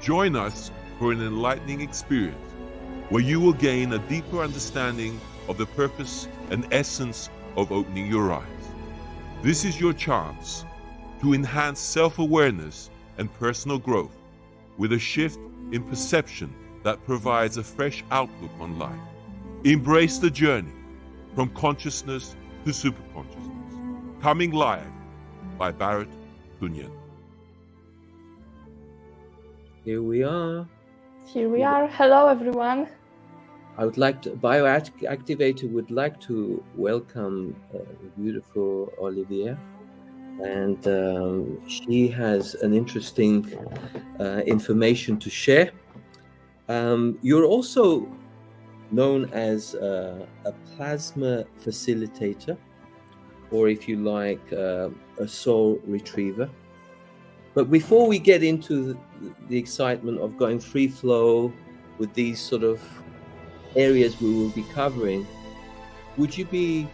Join us for an enlightening experience where you will gain a deeper understanding of the purpose and essence of opening your eyes. This is your chance to enhance self-awareness and personal growth with a shift in perception that provides a fresh outlook on life. Embrace the journey from consciousness to superconsciousness. Coming live by Barrett Tunyan. Here we are. Here we are. Hello, everyone. I would like to, Activator would like to welcome beautiful Oliwia, and she has an interesting information to share. You're also known as a plasma facilitator, or if you like, a soul retriever. But before we get into the excitement of going free flow with these sort of areas we will be covering, would you be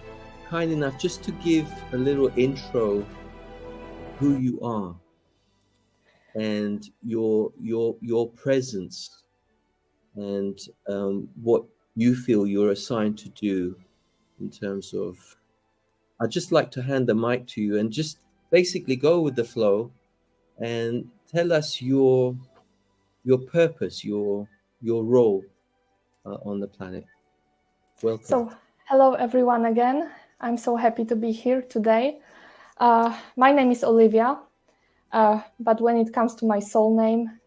kind enough just to give a little intro who you are and your presence and what you feel you're assigned to do in terms of... I'd just like to hand the mic to you and just basically go with the flow and tell us your purpose, your role on the planet. Welcome. So, hello everyone again. I'm so happy to be here today. My name is Oliwia, but when it comes to my soul name,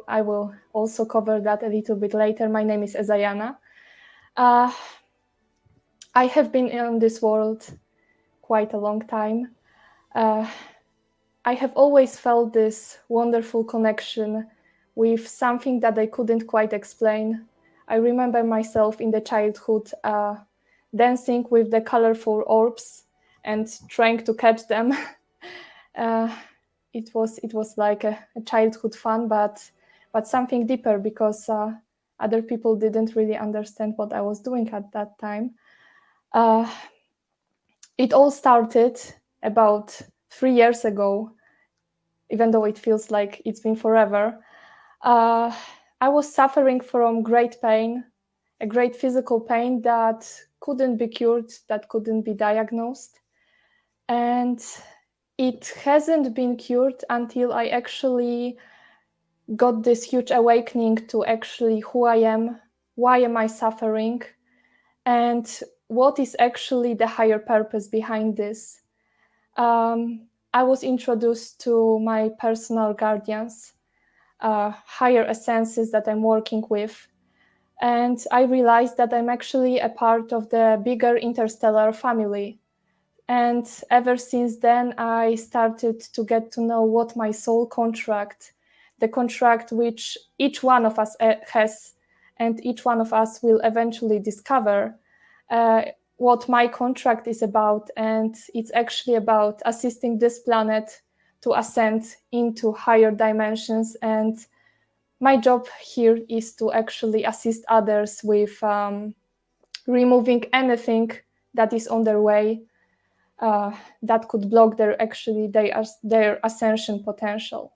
I will also cover that a little bit later. My name is Ezayana. I have been in this world quite a long time. I have always felt this wonderful connection with something that I couldn't quite explain. I remember myself in the childhood dancing with the colorful orbs and trying to catch them. It was like a childhood fun, but something deeper, because other people didn't really understand what I was doing at that time. It all started about 3 years ago, even though it feels like it's been forever. I was suffering from great pain, a great physical pain that couldn't be cured, that couldn't be diagnosed. And it hasn't been cured until I actually got this huge awakening to actually who I am, why am I suffering, and what is actually the higher purpose behind this. I was introduced to my personal guardians, higher essences that I'm working with. And I realized that I'm actually a part of the bigger interstellar family. And ever since then, I started to get to know what my soul contract, the contract which each one of us has, and each one of us will eventually discover what my contract is about. And it's actually about assisting this planet to ascend into higher dimensions. And my job here is to actually assist others with removing anything that is on their way that could block their ascension potential.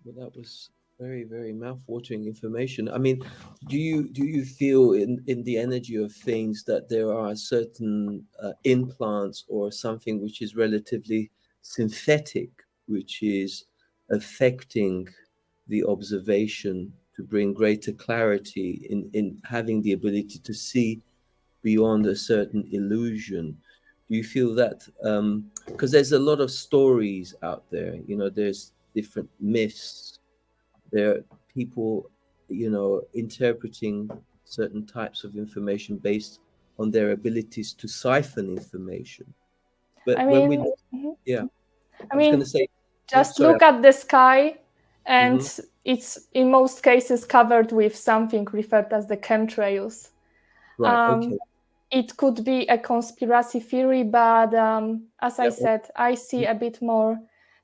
Well, that was very, very mouth-watering information. I mean, do you feel in the energy of things that there are certain implants or something which is relatively synthetic, which is affecting the observation to bring greater clarity in having the ability to see beyond a certain illusion? Do you feel that, because there's a lot of stories out there, there's different myths, there are people, interpreting certain types of information based on their abilities to siphon information. But when we, yeah, I was going to say, just look at the sky, and it's in most cases covered with something referred as the chemtrails. Right. Okay. It could be a conspiracy theory, but as I said, I see a bit more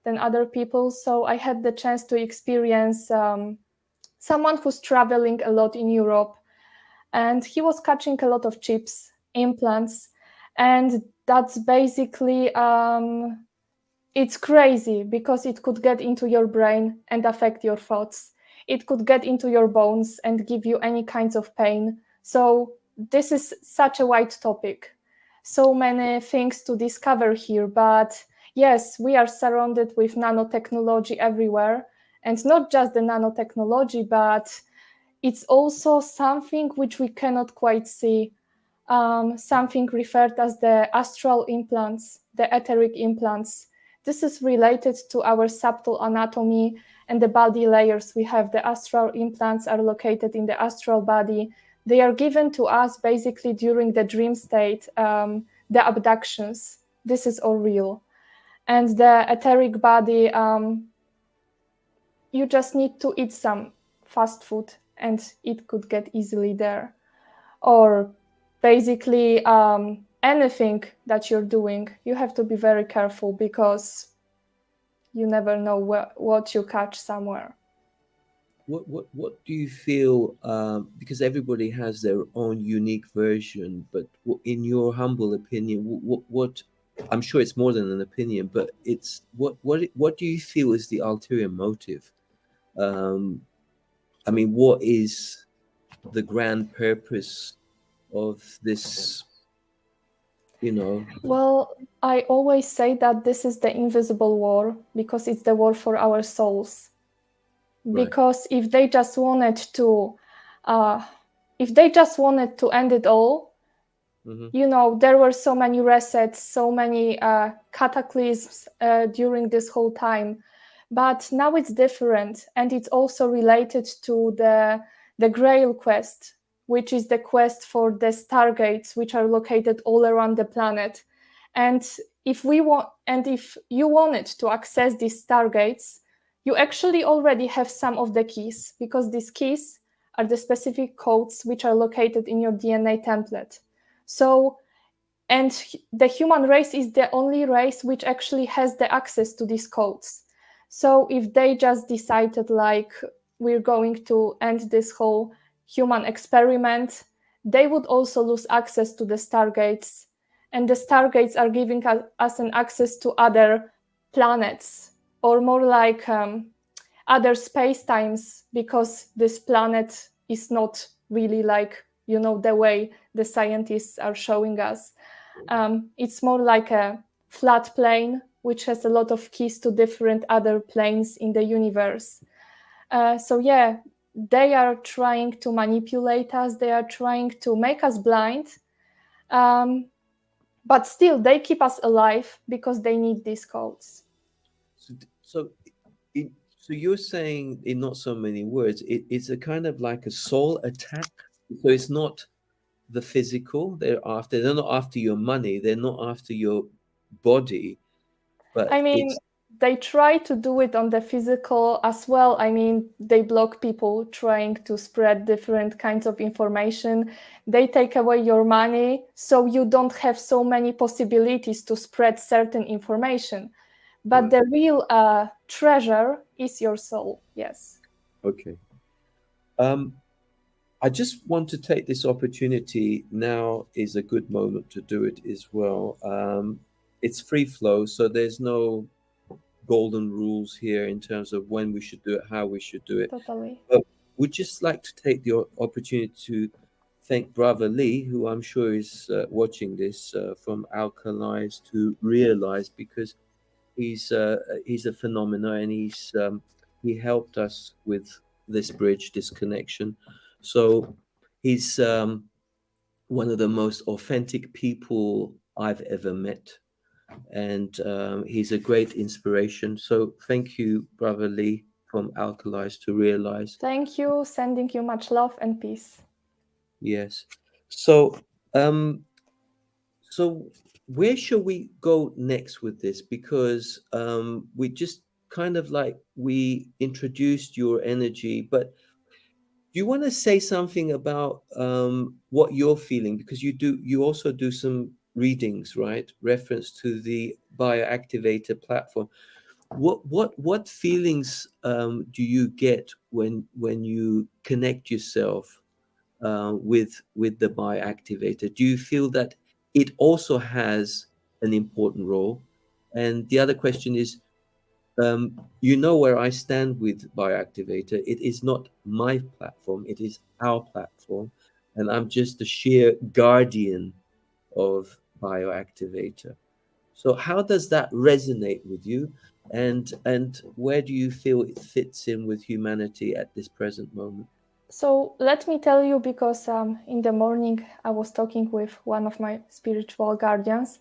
than other people. So I had the chance to experience someone who's traveling a lot in Europe, and he was catching a lot of chips, implants, and that's basically it's crazy because it could get into your brain and affect your thoughts. It could get into your bones and give you any kinds of pain. So this is such a wide topic. So many things to discover here, but yes, we are surrounded with nanotechnology everywhere, and not just the nanotechnology, but it's also something which we cannot quite see, something referred as the astral implants, the etheric implants. This is related to our subtle anatomy and the body layers we have. The astral implants are located in the astral body. They are given to us basically during the dream state, the abductions. This is all real. And the etheric body, you just need to eat some fast food and it could get easily there. Or basically anything that you're doing, you have to be very careful because you never know what you catch somewhere. What do you feel? Because everybody has their own unique version, but in your humble opinion, what I'm sure it's more than an opinion, but it's what do you feel is the ulterior motive? I mean, what is the grand purpose of this? Well, I always say that this is the invisible war because it's the war for our souls. Right. Because if they just wanted to end it all, there were so many resets, so many cataclysms during this whole time. But now it's different, and it's also related to the Grail quest, which is the quest for the stargates, which are located all around the planet. And if you wanted to access these stargates, you actually already have some of the keys, because these keys are the specific codes which are located in your DNA template. So, and the human race is the only race which actually has the access to these codes. So if they just decided like we're going to end this whole human experiment, they would also lose access to the stargates. And the stargates are giving us an access to other planets, or more like other space-times, because this planet is not really like, the way the scientists are showing us. It's more like a flat plane, which has a lot of keys to different other planes in the universe. So yeah, they are trying to manipulate us. They are trying to make us blind. But still, they keep us alive because they need these codes. So you're saying, in not so many words, it's a kind of like a soul attack. So it's not the physical they're not after your money, they're not after your body, but I mean, they try to do it on the physical as well. I mean, they block people trying to spread different kinds of information. They take away your money, so you don't have so many possibilities to spread certain information. But the real treasure is your soul. Yes. Okay. I just want to take this opportunity. Now is a good moment to do it as well. It's free flow, so there's no golden rules here in terms of when we should do it, how we should do it. Totally. But we'd just like to take the opportunity to thank Brother Lee, who I'm sure is watching this from Alkalize to Realize, because he's a phenomenon, and he helped us with this bridge, this connection. So he's one of the most authentic people I've ever met, and he's a great inspiration. So thank you, Brother Lee, from Alkalize to Realize. Thank you. Sending you much love and peace. Yes. So so where shall we go next with this? Because we just kind of like we introduced your energy, but do you want to say something about what you're feeling? Because you also do some readings, right? Reference to the Bioactivator platform. What feelings do you get when you connect yourself with the Bioactivator? Do you feel that it also has an important role? And the other question is, you know where I stand with Bioactivator. It is not my platform, it is our platform. And I'm just the sheer guardian of Bioactivator. So how does that resonate with you? And where do you feel it fits in with humanity at this present moment? So let me tell you, because in the morning I was talking with one of my spiritual guardians,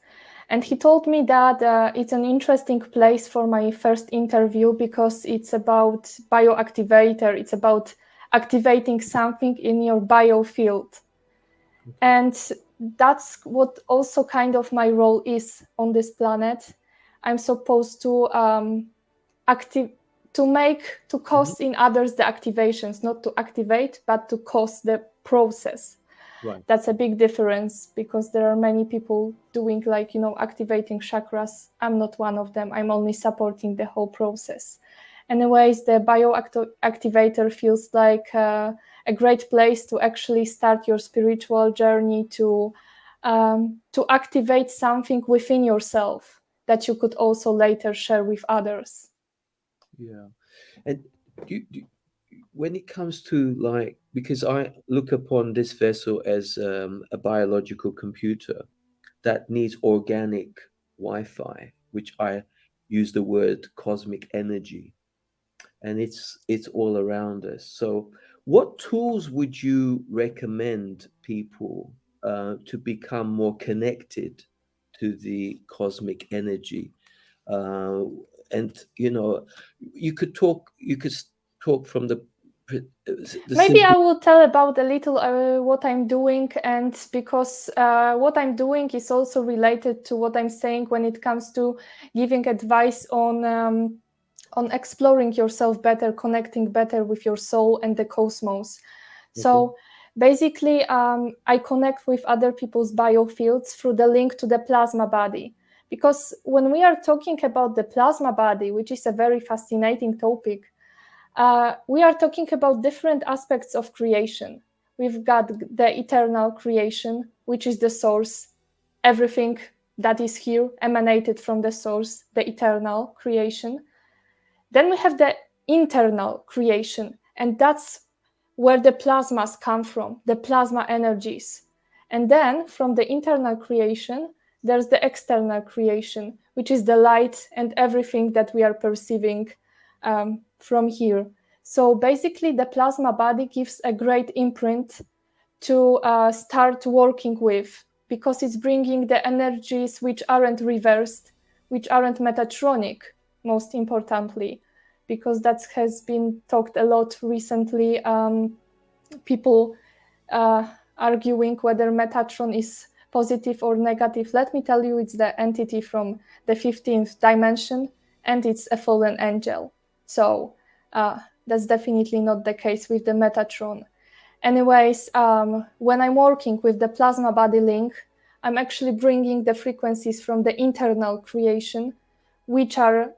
and he told me that it's an interesting place for my first interview because it's about bioactivator. It's about activating something in your bio field. And that's what also kind of my role is on this planet. I'm supposed to cause in others the activations, not to activate, but to cause the process. Right. That's a big difference, because there are many people doing activating chakras. I'm not one of them. I'm only supporting the whole process. Anyways, the bioactivator feels like a great place to actually start your spiritual journey, to activate something within yourself that you could also later share with others. Yeah. And when it comes to, like, because I look upon this vessel as a biological computer that needs organic Wi-Fi, which I use the word cosmic energy, and it's all around us. So, what tools would you recommend people to become more connected to the cosmic energy? And you could talk from the Maybe I will tell about a little what I'm doing, and because what I'm doing is also related to what I'm saying when it comes to giving advice on exploring yourself better, connecting better with your soul and the cosmos. So basically, I connect with other people's biofields through the link to the plasma body. Because when we are talking about the plasma body, which is a very fascinating topic, we are talking about different aspects of creation. We've got the eternal creation, which is the source. Everything that is here emanated from the source, the eternal creation. Then we have the internal creation, and that's where the plasmas come from, the plasma energies. And then from the internal creation, there's the external creation, which is the light and everything that we are perceiving from here. So basically, the plasma body gives a great imprint to start working with, because it's bringing the energies which aren't reversed, which aren't metatronic, most importantly, because that has been talked a lot recently. People arguing whether Metatron is positive or negative. Let me tell you, it's the entity from the 15th dimension, and it's a fallen angel. So that's definitely not the case with the Metatron. Anyways, when I'm working with the plasma body link, I'm actually bringing the frequencies from the internal creation, which are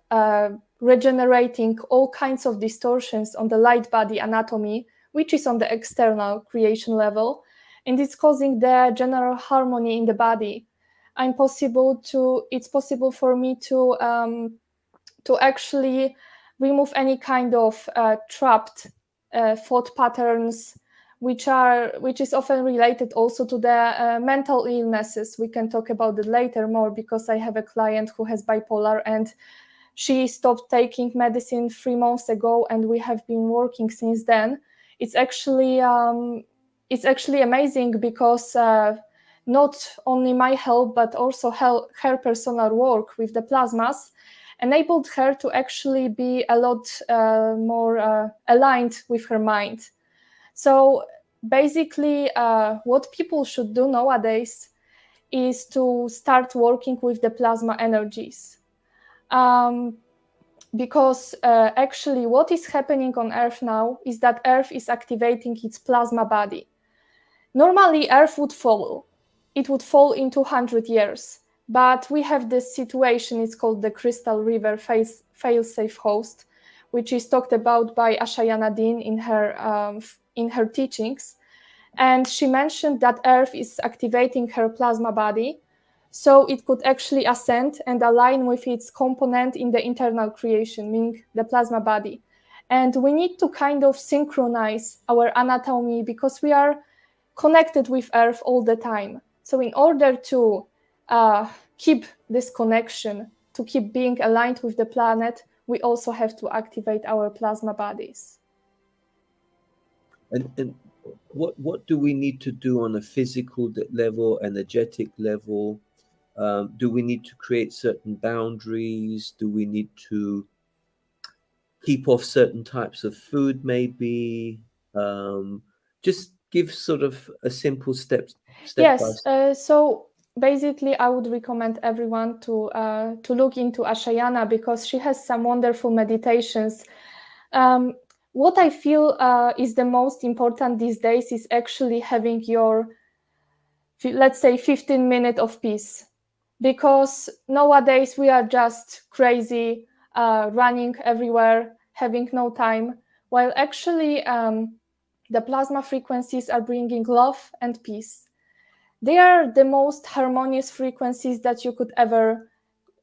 regenerating all kinds of distortions on the light body anatomy, which is on the external creation level, and it's causing the general harmony in the body. It's possible for me to actually remove any kind of trapped thought patterns, which is often related also to the mental illnesses. We can talk about it later more, because I have a client who has bipolar, and she stopped taking medicine 3 months ago, and we have been working since then. It's actually amazing, because not only my help, but also her personal work with the plasmas enabled her to actually be a lot more aligned with her mind. So basically, what people should do nowadays is to start working with the plasma energies. Because actually what is happening on Earth now is that Earth is activating its plasma body. Normally, Earth would fall. It would fall in 200 years. But we have this situation, it's called the Crystal River fail-safe host, which is talked about by Ezayana in her teachings. And she mentioned that Earth is activating her plasma body so it could actually ascend and align with its component in the internal creation, meaning the plasma body. And we need to kind of synchronize our anatomy because we are connected with Earth all the time. So in order to keep this connection, to keep being aligned with the planet, we also have to activate our plasma bodies. And what do we need to do on a physical level, energetic level? Do we need to create certain boundaries? Do we need to keep off certain types of food, maybe? Just give sort of a simple step Yes. by step. So basically, I would recommend everyone to look into Ezayana because she has some wonderful meditations. What I feel is the most important these days is actually having your, let's say, 15 minutes of peace, because nowadays we are just crazy, running everywhere, having no time, while actually the plasma frequencies are bringing love and peace. They are the most harmonious frequencies that you could ever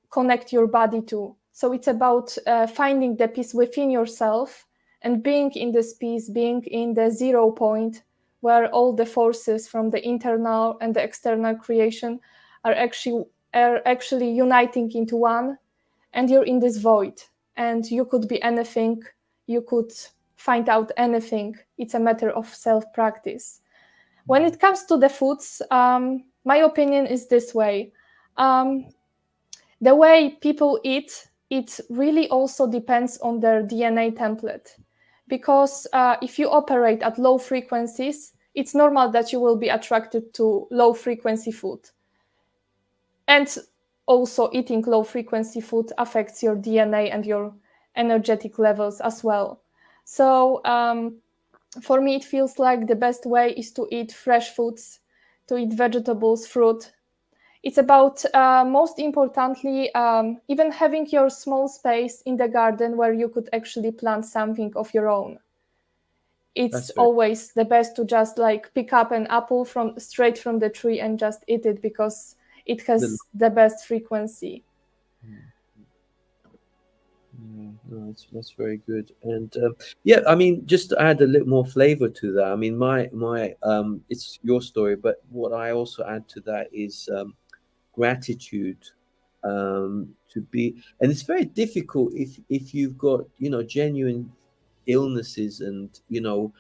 connect your body to. So it's about finding the peace within yourself and being in this peace, being in the 0 point where all the forces from the internal and the external creation are actually uniting into one, and you're in this void. And you could be anything, you could find out anything. It's a matter of self-practice. When it comes to the foods, my opinion is this way. The way people eat, it really also depends on their DNA template. Because if you operate at low frequencies, it's normal that you will be attracted to low frequency food. And also eating low frequency food affects your DNA and your energetic levels as well. So for me, it feels like the best way is to eat fresh foods, to eat vegetables, fruit. It's about, most importantly, even having your small space in the garden where you could actually plant something of your own. It's always the best to just like pick up an apple straight from the tree and just eat it because it has the best frequency. No, that's very good. And yeah, I mean, just to add a little more flavor to that, I mean, my it's your story, but what I also add to that is gratitude. To be, and it's very difficult if you've got, you know, genuine illnesses, and you know,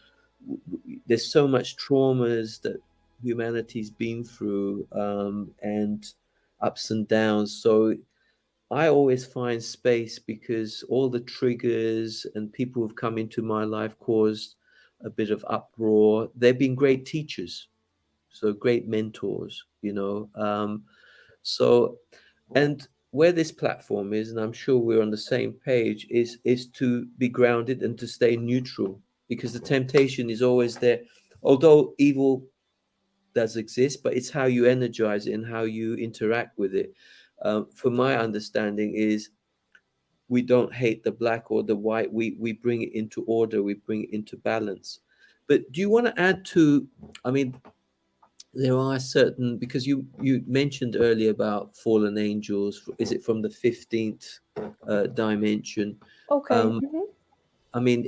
there's so much traumas that humanity's been through, and ups and downs. So I always find space, because all the triggers and people who've come into my life caused a bit of uproar. They've been great teachers, so great mentors, you know. So, and where this platform is, and I'm sure we're on the same page, is to be grounded and to stay neutral, because the temptation is always there. Although evil does exist, but it's how you energize it and how you interact with it. From my understanding is, we don't hate the black or the white. We bring it into order. We bring it into balance. But do you want to add to? I mean, there are certain, because you mentioned earlier about fallen angels. Is it from the 15th dimension? Okay. I mean,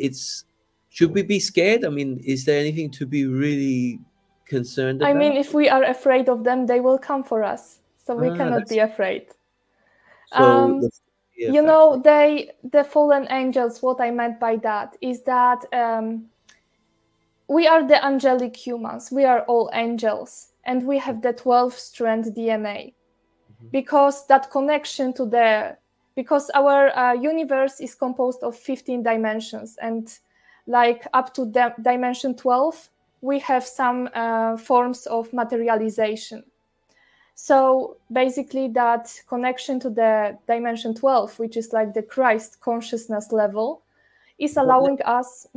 should we be scared? I mean, is there anything to be really concerned about? I mean, if we are afraid of them, they will come for us. So we cannot be afraid. So you know, the fallen angels, what I meant by that is that we are the angelic humans. We are all angels, and we have the 12-strand DNA. Because that connection to because our universe is composed of 15 dimensions, and like up to dimension 12, we have some forms of materialization. So basically that connection to the dimension 12, which is like the Christ consciousness level, is allowing us...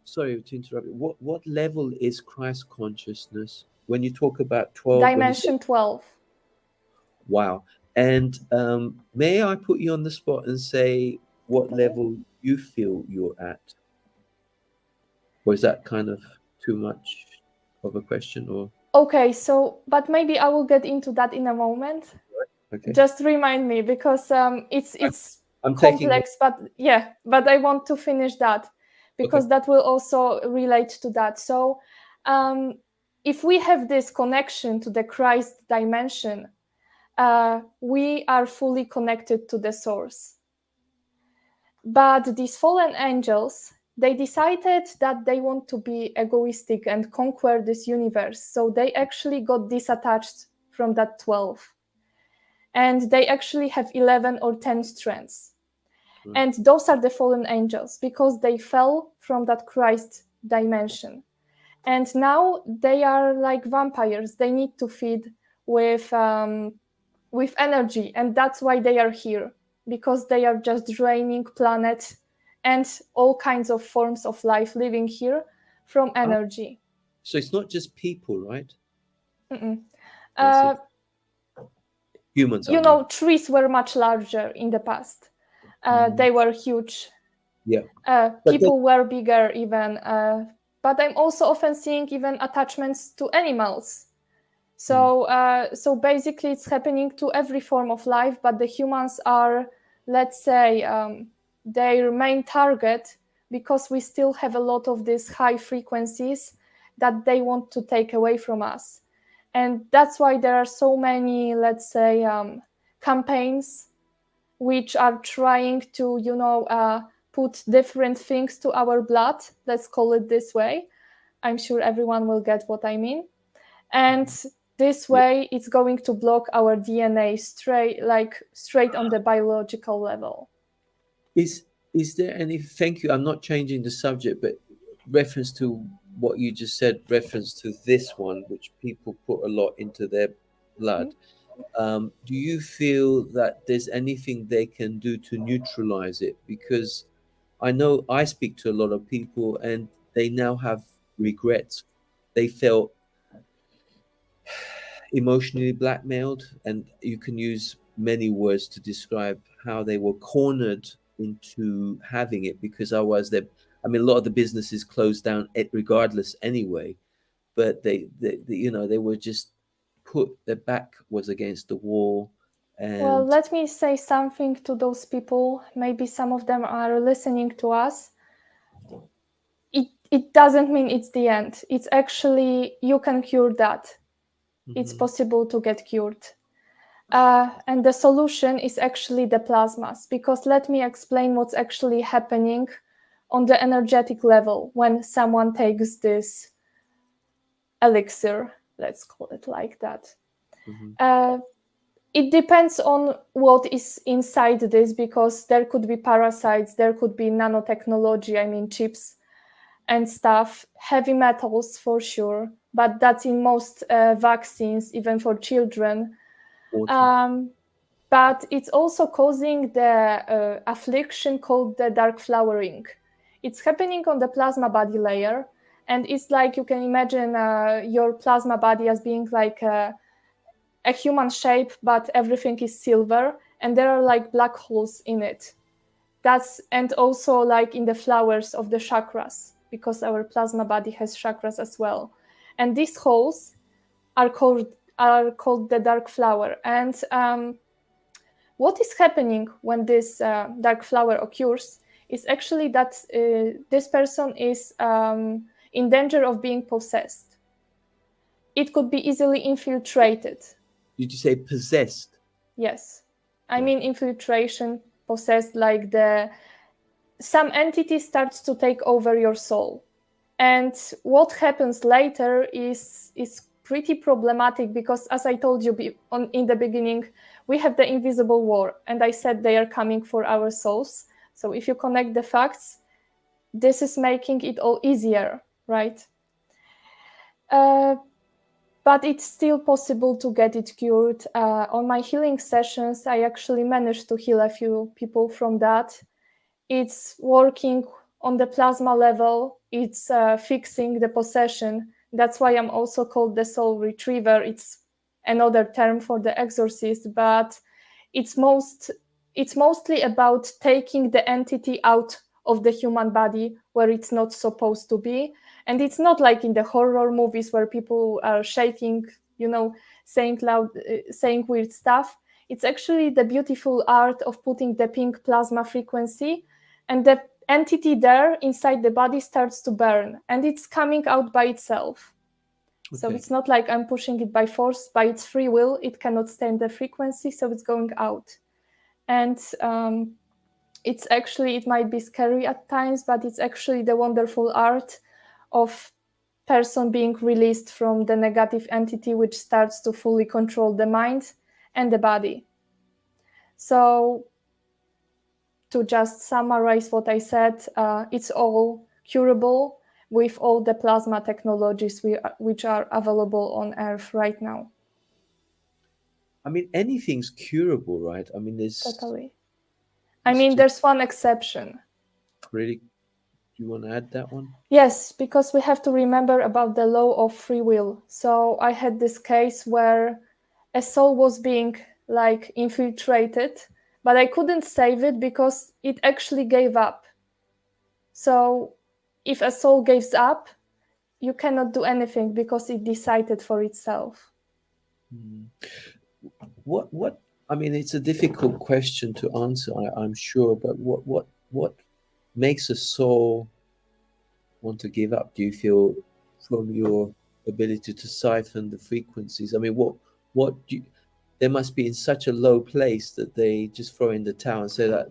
Sorry to interrupt. What level is Christ consciousness when you talk about 12? Dimension 12. Wow. And may I put you on the spot and say what level you feel you're at? Or is that kind of too much of a question? Or Okay, so but maybe I will get into that in a moment. Okay. Just remind me, because it's I'm taking complex, but yeah, but I want to finish that, because that will also relate to that. So if we have this connection to the Christ dimension, we are fully connected to the source. But these fallen angels, they decided that they want to be egoistic and conquer this universe. So they actually got disattached from that 12. And they actually have 11 or 10 strands. And those are the fallen angels, because they fell from that Christ dimension. And now they are like vampires. They need to feed with energy, and that's why they are here, because they are just draining planet and all kinds of forms of life living here from energy. So it's not just people, right? Humans. You know, trees were much larger in the past. They were huge. Yeah. People were bigger even. But I'm also often seeing even attachments to animals. So so basically it's happening to every form of life, but the humans are, let's say, their main target, because we still have a lot of these high frequencies that they want to take away from us. And that's why there are so many, let's say, campaigns which are trying to, put different things to our blood. Let's call it this way. I'm sure everyone will get what I mean. And this way, it's going to block our DNA straight on the biological level. Is there any? Thank you. I'm not changing the subject, but reference to what you just said, reference to this one, which people put a lot into their blood. Do you feel that there's anything they can do to neutralize it? Because I know I speak to a lot of people, and they now have regrets. They felt emotionally blackmailed, and you can use many words to describe how they were cornered into having it, because otherwise a lot of the businesses closed down regardless anyway, but they they were just put, their back was against the wall. And well, let me say something to those people. Maybe some of them are listening to us. It doesn't mean it's the end. It's actually, you can cure that. It's possible to get cured. And the solution is actually the plasmas, because let me explain what's actually happening on the energetic level when someone takes this elixir, let's call it like that. It depends on what is inside this, because there could be parasites, there could be nanotechnology, I mean chips and stuff, heavy metals for sure, but that's in most vaccines, even for children. But it's also causing the affliction called the dark flowering. It's happening on the plasma body layer, and it's like, you can imagine your plasma body as being like a human shape, but everything is silver, and there are like black holes in it. And also like in the flowers of the chakras, because our plasma body has chakras as well. And these holes are called the dark flower. And what is happening when this dark flower occurs is actually that this person is in danger of being possessed. It could be easily infiltrated. Did you say possessed? Yes. I mean infiltration, possessed, like some entity starts to take over your soul. And what happens later is pretty problematic, because as I told you in the beginning, we have the invisible war, and I said they are coming for our souls. So if you connect the facts, this is making it all easier, right? But it's still possible to get it cured. On my healing sessions, I actually managed to heal a few people from that. It's working on the plasma level. It's fixing the possession. That's why I'm also called the soul retriever. It's another term for the exorcist, but it's mostly about taking the entity out of the human body where it's not supposed to be, And it's not like in the horror movies where people are shaking, saying weird stuff. It's actually the beautiful art of putting the pink plasma frequency, and the entity there inside the body starts to burn, and it's coming out by itself. Okay. So it's not like I'm pushing it by force, by its free will. It cannot stand the frequency, so it's going out. And it's actually, it might be scary at times, but it's actually the wonderful art of person being released from the negative entity, which starts to fully control the mind and the body. So to just summarize what I said, it's all curable with all the plasma technologies which are available on Earth right now. I mean, anything's curable, right? I mean, there's... Totally. I mean, there's one exception. Really? Do you want to add that one? Yes, because we have to remember about the law of free will. So I had this case where a soul was being like infiltrated, but I couldn't save it because it actually gave up. So if a soul gives up, you cannot do anything because it decided for itself. What? I mean, it's a difficult question to answer, I'm sure. But what makes a soul want to give up? Do you feel from your ability to siphon the frequencies? I mean, what do you, they must be in such a low place that they just throw in the towel and say that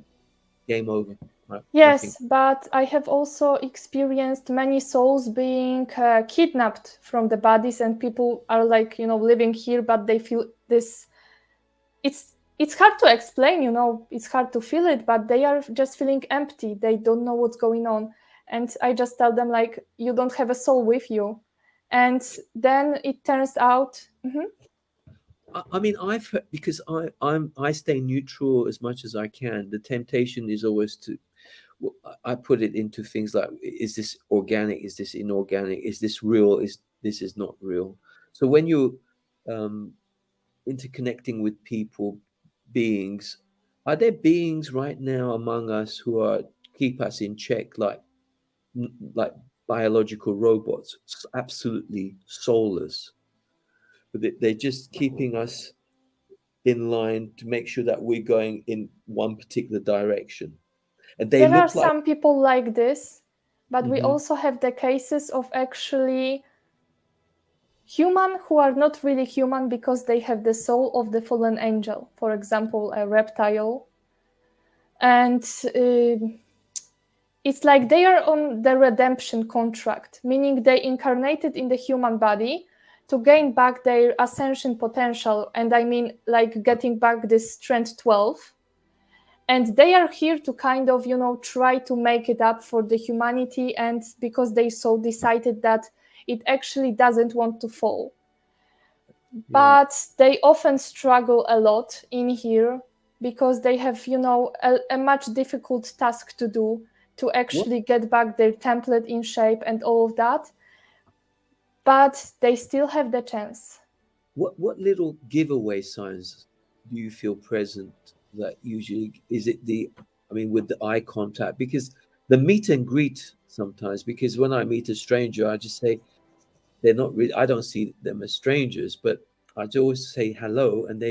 game over. Right? Yes, but I have also experienced many souls being kidnapped from the bodies, and people are like, living here, but they feel this. It's hard to explain, it's hard to feel it, but they are just feeling empty. They don't know what's going on. And I just tell them, like, you don't have a soul with you. And then it turns out... I mean, I've heard, because I stay neutral as much as I can. The temptation is always to, I put it into things like, is this organic? Is this inorganic? Is this real? This is not real? So when you're interconnecting with people, beings, are there beings right now among us who keep us in check, like biological robots, absolutely soulless? But they're just keeping us in line to make sure that we're going in one particular direction. And there are some people like this, but we also have the cases of actually human who are not really human because they have the soul of the fallen angel, for example, a reptile. And it's like they are on the redemption contract, meaning they incarnated in the human body to gain back their ascension potential. And I mean, like, getting back this strength 12. And they are here to kind of, try to make it up for the humanity, and because they so decided that it actually doesn't want to fall. Yeah. But they often struggle a lot in here because they have, a much difficult task to do to actually get back their template in shape and all of that. But they still have the chance. What little giveaway signs do you feel present? That usually, is it with the eye contact? Because the meet and greet sometimes, because when I meet a stranger, I just say they're not really, I don't see them as strangers, but I always say hello, and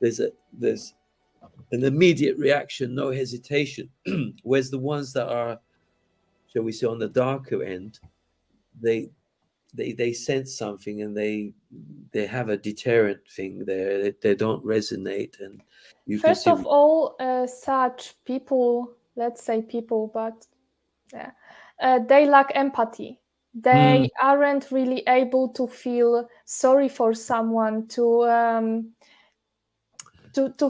there's an immediate reaction, no hesitation. Whereas the ones that are, shall we say, on the darker end, they sense something, and they have a deterrent thing there. They don't resonate. And you first of all, such people, let's say people, but they lack empathy. They aren't really able to feel sorry for someone, to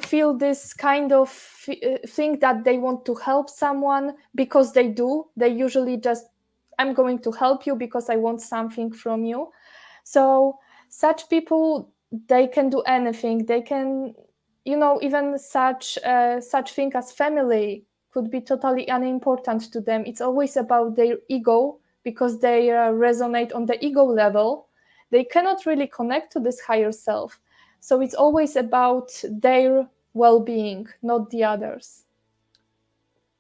feel this kind of thing that they want to help someone, because they do. They usually just, I'm going to help you because I want something from you. So such people, they can do anything. They can, even such thing as family could be totally unimportant to them. It's always about their ego, because they resonate on the ego level. They cannot really connect to this higher self. So it's always about their well-being, not the others.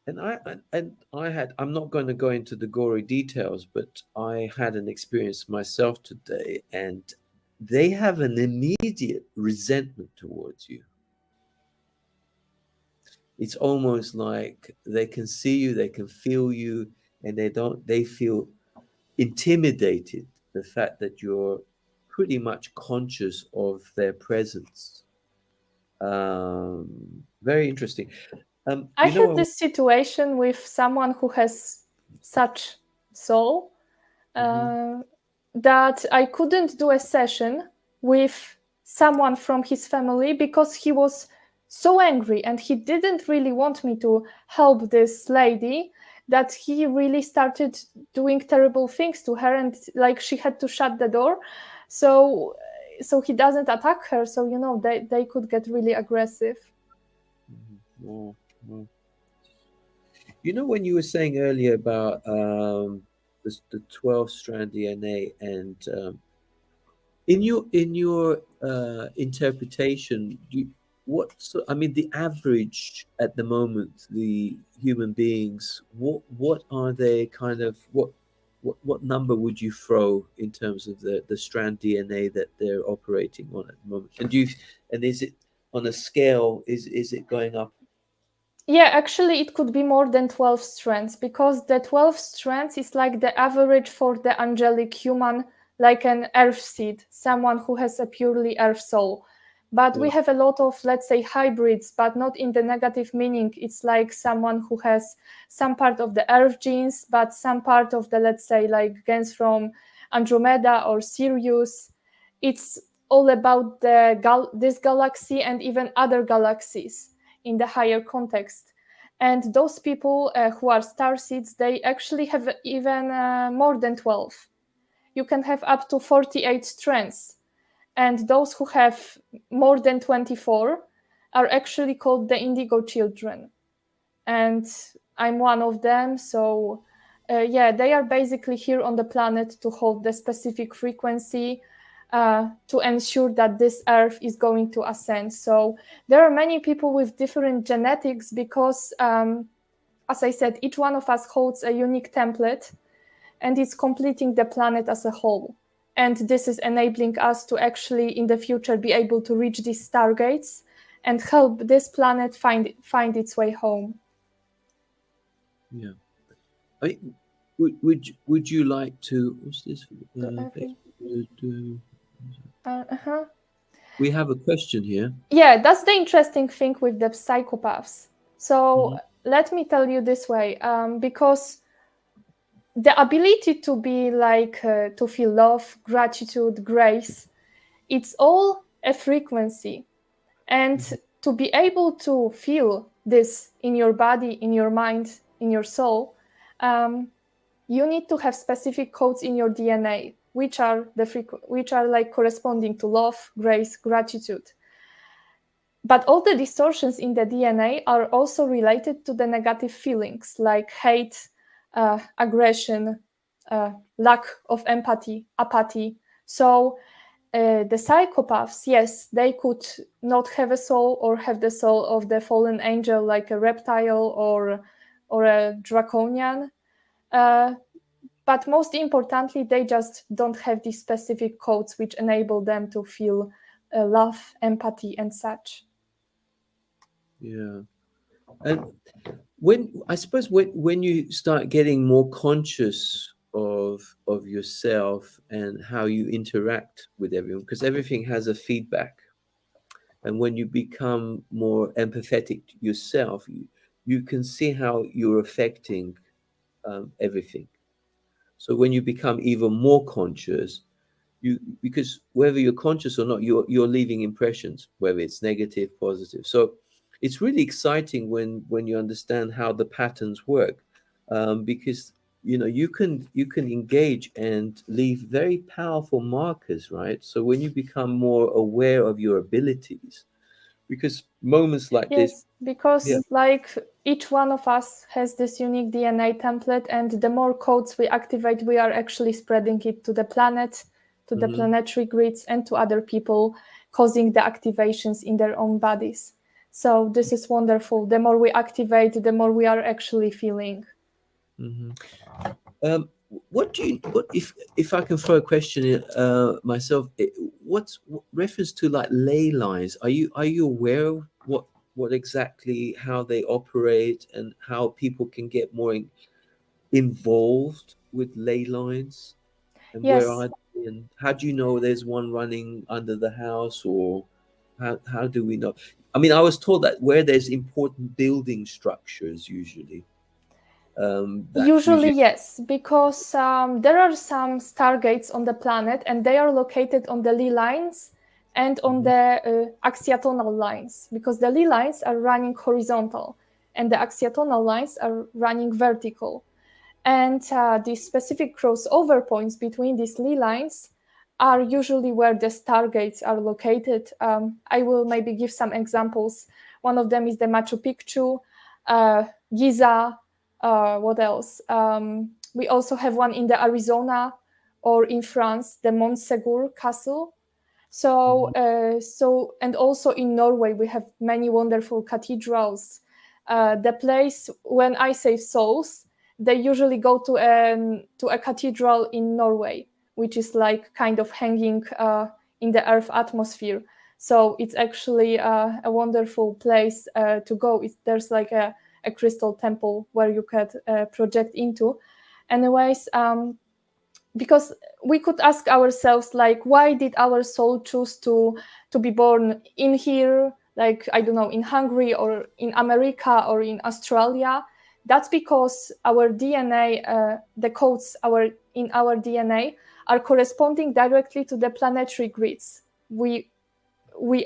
And I'm not going to go into the gory details, but I had an experience myself today, and they have an immediate resentment towards you. It's almost like they can see you, they can feel you, and they feel intimidated, the fact that you're pretty much conscious of their presence. Very interesting. I had this situation with someone who has such soul that I couldn't do a session with someone from his family because he was so angry and he didn't really want me to help this lady, that he really started doing terrible things to her, and like she had to shut the door so he doesn't attack her. So they could get really aggressive. Well, when you were saying earlier about the 12-strand DNA, and in your interpretation, the average at the moment, the human beings, what are they kind of, what number would you throw in terms of the strand DNA that they're operating on at the moment? And is it on a scale, is it going up? Yeah, actually it could be more than 12 strands, because the 12 strands is like the average for the angelic human, like an earth seed, someone who has a purely earth soul. But we have a lot of, let's say, hybrids, but not in the negative meaning. It's like someone who has some part of the earth genes, but some part of the, let's say, like gens from Andromeda or Sirius. It's all about this galaxy and even other galaxies in the higher context. And those people who are starseeds, they actually have even more than 12. You can have up to 48 strands. And those who have more than 24 are actually called the indigo children. And I'm one of them. So they are basically here on the planet to hold the specific frequency, to ensure that this Earth is going to ascend. So there are many people with different genetics because, as I said, each one of us holds a unique template, and it's completing the planet as a whole. And this is enabling us to actually, in the future, be able to reach these stargates and help this planet find its way home. Yeah. Would you like to? What's this? We have a question here. Yeah, that's the interesting thing with the psychopaths. So let me tell you this way, because the ability to be like, to feel love, gratitude, grace, it's all a frequency. And to be able to feel this in your body, in your mind, in your soul, you need to have specific codes in your DNA, which are like corresponding to love, grace, gratitude. But all the distortions in the DNA are also related to the negative feelings like hate, aggression, lack of empathy, apathy. So the psychopaths, yes, they could not have a soul or have the soul of the fallen angel, like a reptile or a draconian. But most importantly, they just don't have these specific codes which enable them to feel love, empathy, and such. Yeah. And when you start getting more conscious of yourself and how you interact with everyone, because everything has a feedback, and when you become more empathetic yourself, you can see how you're affecting everything. So when you become even more conscious, because whether you're conscious or not, you're leaving impressions, whether it's negative, positive. So it's really exciting when you understand how the patterns work, because you can engage and leave very powerful markers, right? So when you become more aware of your abilities, because moments like this, because like each one of us has this unique DNA template, and the more codes we activate, we are actually spreading it to the planet, to the planetary grids, and to other people, causing the activations in their own bodies. So this is wonderful. The more we activate, the more we are actually feeling. What if I can throw a question in myself? What's reference to like ley lines? Are you aware of what exactly how they operate and how people can get more involved with ley lines? And where Yes, are they? And how do you know there's one running under the house, or how do we know? I mean, I was told that where there's important building structures, usually, that's usually usually. yes, because there are some stargates on the planet and they are located on the Lee lines and on the axiatonal lines, because the Lee lines are running horizontal and the axiatonal lines are running vertical. And these specific crossover points between these Lee lines are usually where the stargates are located. I will maybe give some examples. One of them is the Machu Picchu, Giza. What else? We also have one in the Arizona or in France, the Montsegur Castle. So, and also in Norway, we have many wonderful cathedrals. The place, when I say souls, they usually go to a cathedral in Norway, which is like kind of hanging in the Earth atmosphere. So it's actually a wonderful place to go. There's like a crystal temple where you could project into. Anyways, because we could ask ourselves, like, why did our soul choose to be born in here, like, I don't know, in Hungary or in America or in Australia? That's because our DNA, the codes in our DNA are corresponding directly to the planetary grids we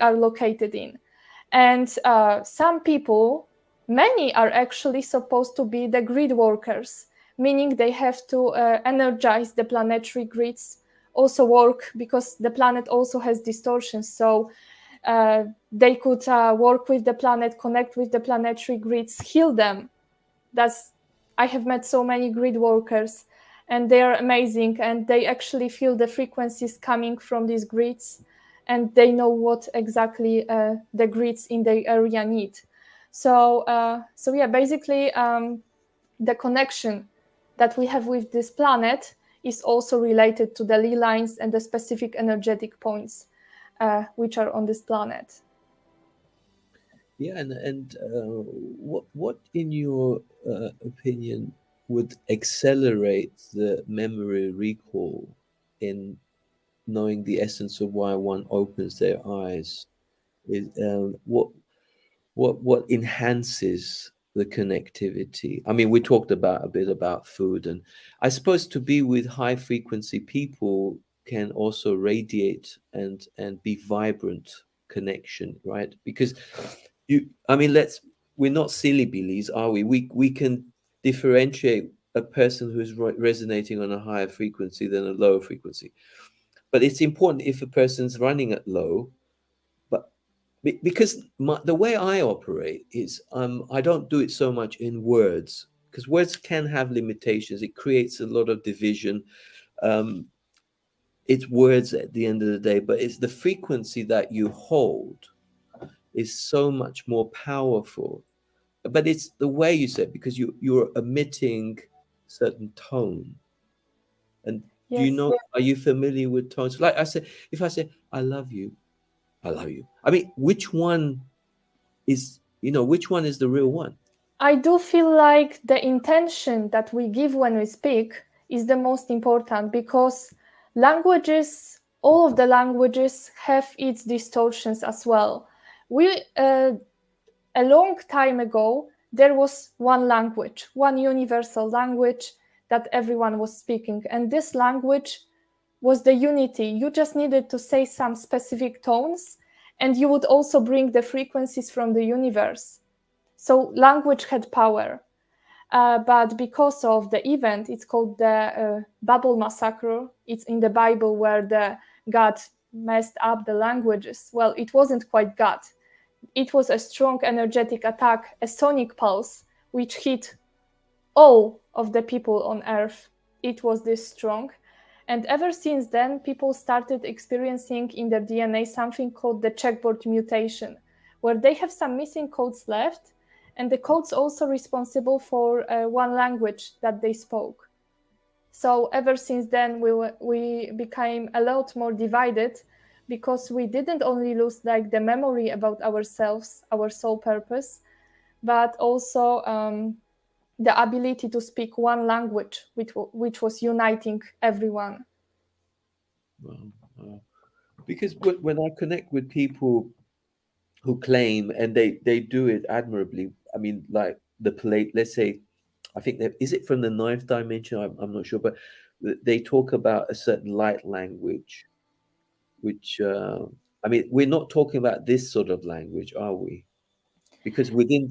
are located in. And some people, many are actually supposed to be the grid workers, meaning they have to energize the planetary grids, also work, because the planet also has distortions. So they could work with the planet, connect with the planetary grids, heal them. I have met so many grid workers, and they are amazing, and they actually feel the frequencies coming from these grids, and they know what exactly the grids in their area need. So yeah, basically the connection that we have with this planet is also related to the Lee lines and the specific energetic points which are on this planet. Yeah, and what in your opinion would accelerate the memory recall in knowing the essence of why one opens their eyes? Is what enhances the connectivity? I mean, we talked about a bit about food, and I suppose to be with high frequency people can also radiate and be vibrant connection, right? Because I mean, we're not silly billies, are we? We can differentiate a person who's resonating on a higher frequency than a lower frequency. But it's important if a person's running at low, but because the way I operate is I don't do it so much in words, because words can have limitations. It creates a lot of division. Um, it's words at the end of the day, but it's the frequency that you hold is so much more powerful. But it's the way you say it, because you're emitting certain tone. And do you Yes. know? Are you familiar with tones? Like I said, if I say I love you, I love you. I mean, which one which one is the real one? I do feel like the intention that we give when we speak is the most important, because languages, all of the languages have its distortions as well. A long time ago, there was one language, one universal language that everyone was speaking. And this language was the unity. You just needed to say some specific tones, and you would also bring the frequencies from the universe. So language had power. But because of the event, it's called the Babel massacre. It's in the Bible, where God messed up the languages. Well, it wasn't quite God. It was a strong energetic attack, a sonic pulse, which hit all of the people on Earth. It was this strong. And ever since then, people started experiencing in their DNA something called the checkboard mutation, where they have some missing codes left, and the codes also responsible for one language that they spoke. So ever since then, we became a lot more divided, because we didn't only lose like the memory about ourselves, our sole purpose, but also the ability to speak one language, which was uniting everyone. Wow. Because when I connect with people who claim, and they do it admirably, I mean, like the plate, let's say, I think that is it from the ninth dimension. I'm not sure, but they talk about a certain light language, which I mean, we're not talking about this sort of language, are we? Because within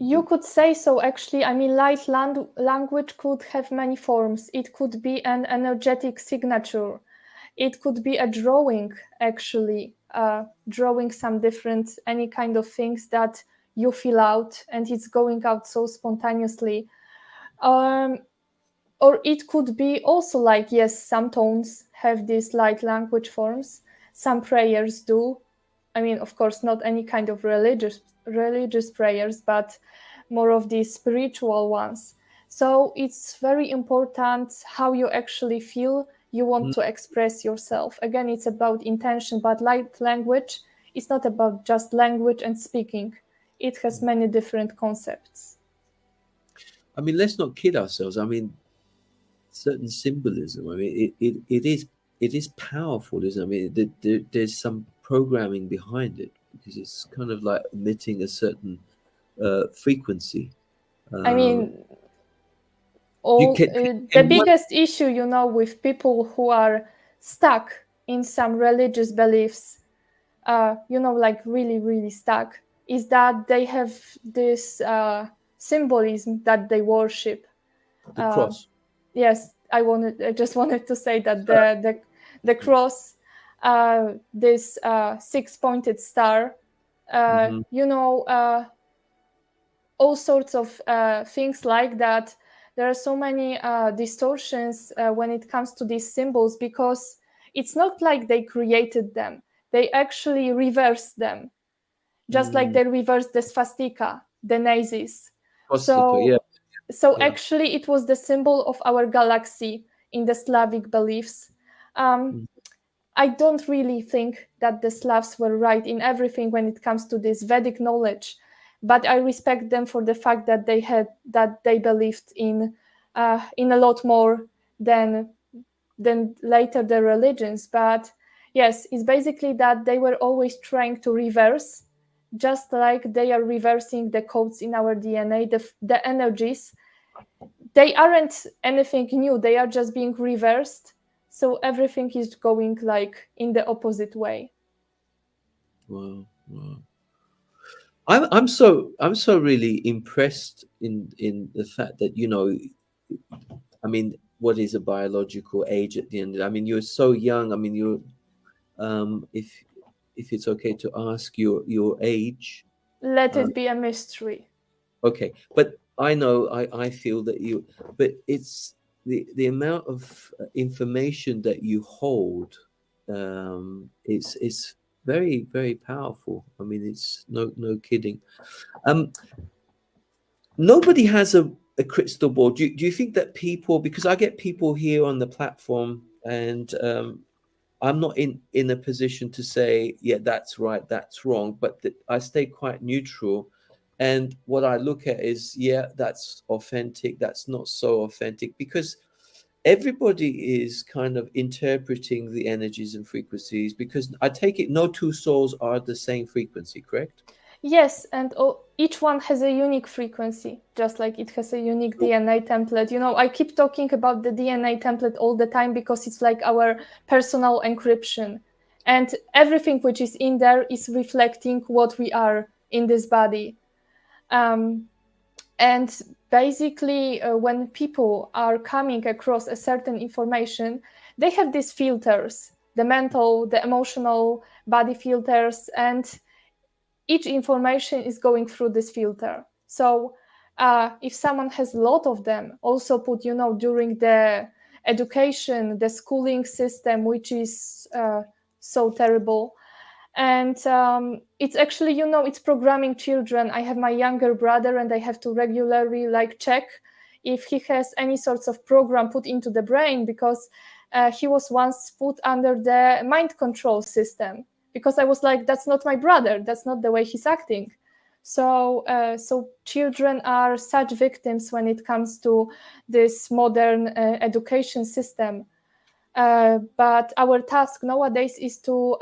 You could say so, actually. I mean, light language could have many forms. It could be an energetic signature. It could be a drawing, actually, drawing some different, any kind of things that you feel out, and it's going out so spontaneously. Or it could be also like, yes, some tones have these light language forms. Some prayers do. I mean, of course, not any kind of religious prayers, but more of these spiritual ones. So it's very important how you actually feel you want to express yourself. Again, it's about intention, but light language is not about just language and speaking. It has many different concepts. I mean, let's not kid ourselves. I mean, certain symbolism. I mean, it is powerful, isn't it? I mean, there's some programming behind it, because it's kind of like emitting a certain frequency. I mean, You the biggest issue, with people who are stuck in some religious beliefs, like really, really stuck, is that they have this symbolism that they worship. The cross. Yes, I just wanted to say that the cross, this six-pointed star, all sorts of things like that. There are so many distortions when it comes to these symbols, because it's not like they created them. They actually reversed them, just like they reversed the swastika, the Nazis. So actually, it was the symbol of our galaxy in the Slavic beliefs. I don't really think that the Slavs were right in everything when it comes to this Vedic knowledge, but I respect them for the fact that they believed in a lot more than later the religions. But yes, it's basically that they were always trying to reverse, just like they are reversing the codes in our DNA, the energies. They aren't anything new, they are just being reversed, so everything is going like in the opposite way. Wow. I'm so really impressed in the fact that, I mean, what is a biological age at the end? I mean, you're so young. I mean, you're if it's okay to ask your age. Let it be a mystery. Okay, but I know I feel that but it's the amount of information that you hold. It's very, very powerful. I mean, it's no kidding. Nobody has a crystal ball. Do you think that people, because I get people here on the platform, and I'm not in a position to say, yeah, that's right, that's wrong, but I stay quite neutral. And what I look at is, yeah, that's authentic, that's not so authentic, because everybody is kind of interpreting the energies and frequencies, because I take it no two souls are the same frequency, correct? Yes, and each one has a unique frequency, just like it has a unique DNA template. I keep talking about the DNA template all the time, because it's like our personal encryption. And everything which is in there is reflecting what we are in this body. And basically, when people are coming across a certain information, they have these filters, the mental, the emotional body filters, and each information is going through this filter. So if someone has a lot of them, also put, during the education, the schooling system, which is so terrible, And it's actually, it's programming children. I have my younger brother, and I have to regularly check if he has any sorts of program put into the brain, because he was once put under the mind control system, because I was like, that's not my brother, that's not the way he's acting. So children are such victims when it comes to this modern education system. But our task nowadays is to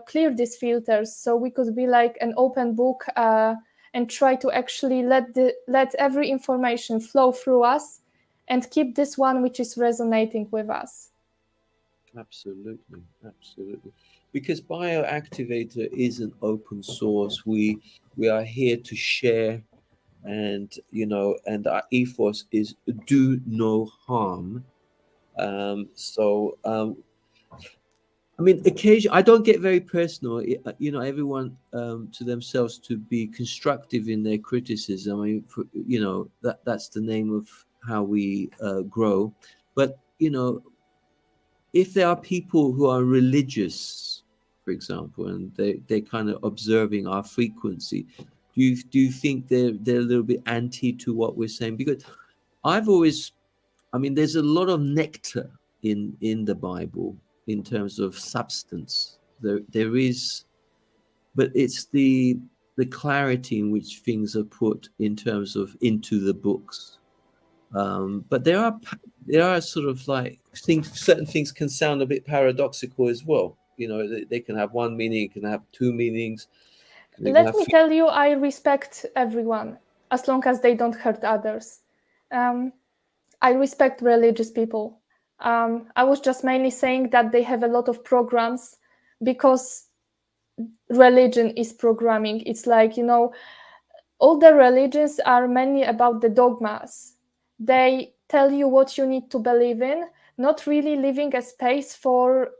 clear these filters, so we could be like an open book and try to actually let every information flow through us and keep this one which is resonating with us. Absolutely. Because Bioactivator is an open source. We are here to share, and and our ethos is do no harm. I mean, occasionally I don't get very personal. Everyone to themselves to be constructive in their criticism. I mean, that's the name of how we grow. But if there are people who are religious, for example, and they're kind of observing our frequency, do you think they're a little bit anti to what we're saying? Because there's a lot of nectar in the Bible in terms of substance. There is, but it's the clarity in which things are put in terms of into the books. But there are sort of like certain things can sound a bit paradoxical as well. They can have one meaning, it can have two meanings. Let me tell you, I respect everyone as long as they don't hurt others. I respect religious people. I was just mainly saying that they have a lot of programs, because religion is programming. It's like, all the religions are mainly about the dogmas. They tell you what you need to believe in, not really leaving a space for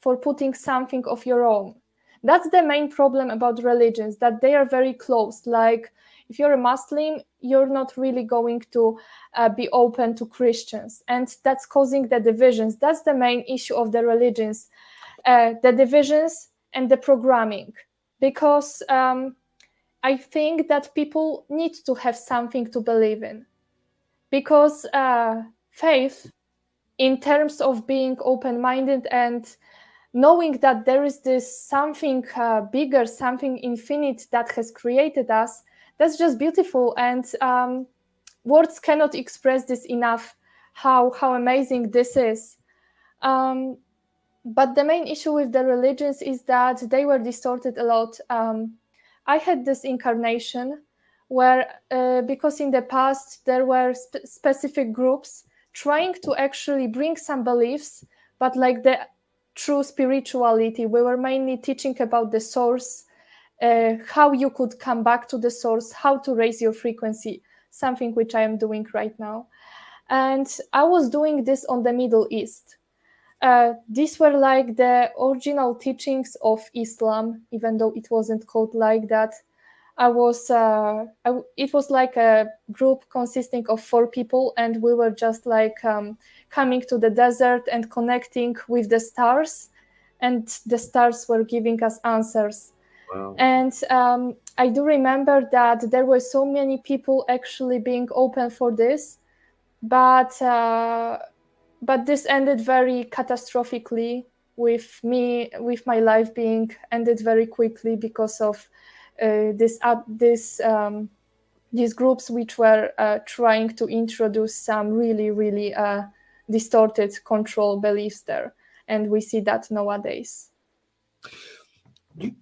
for putting something of your own. That's the main problem about religions, that they are very closed. Like, if you're a Muslim, you're not really going to be open to Christians. And that's causing the divisions. That's the main issue of the religions, the divisions and the programming. Because I think that people need to have something to believe in. Because faith, in terms of being open-minded and knowing that there is this something bigger, something infinite that has created us, that's just beautiful. And words cannot express this enough, how amazing this is. But the main issue with the religions is that they were distorted a lot. I had this incarnation where, because in the past there were specific groups trying to actually bring some beliefs, but like the true spirituality, we were mainly teaching about the source, how you could come back to the source, how to raise your frequency, something which I am doing right now. And I was doing this on the Middle East. These were like the original teachings of Islam, even though it wasn't called like that. It was like a group consisting of 4 people, and we were just like coming to the desert and connecting with the stars, and the stars were giving us answers. Wow. And I do remember that there were so many people actually being open for this, but this ended very catastrophically with my life being ended very quickly because of these groups which were trying to introduce some really, really distorted control beliefs there. And we see that nowadays.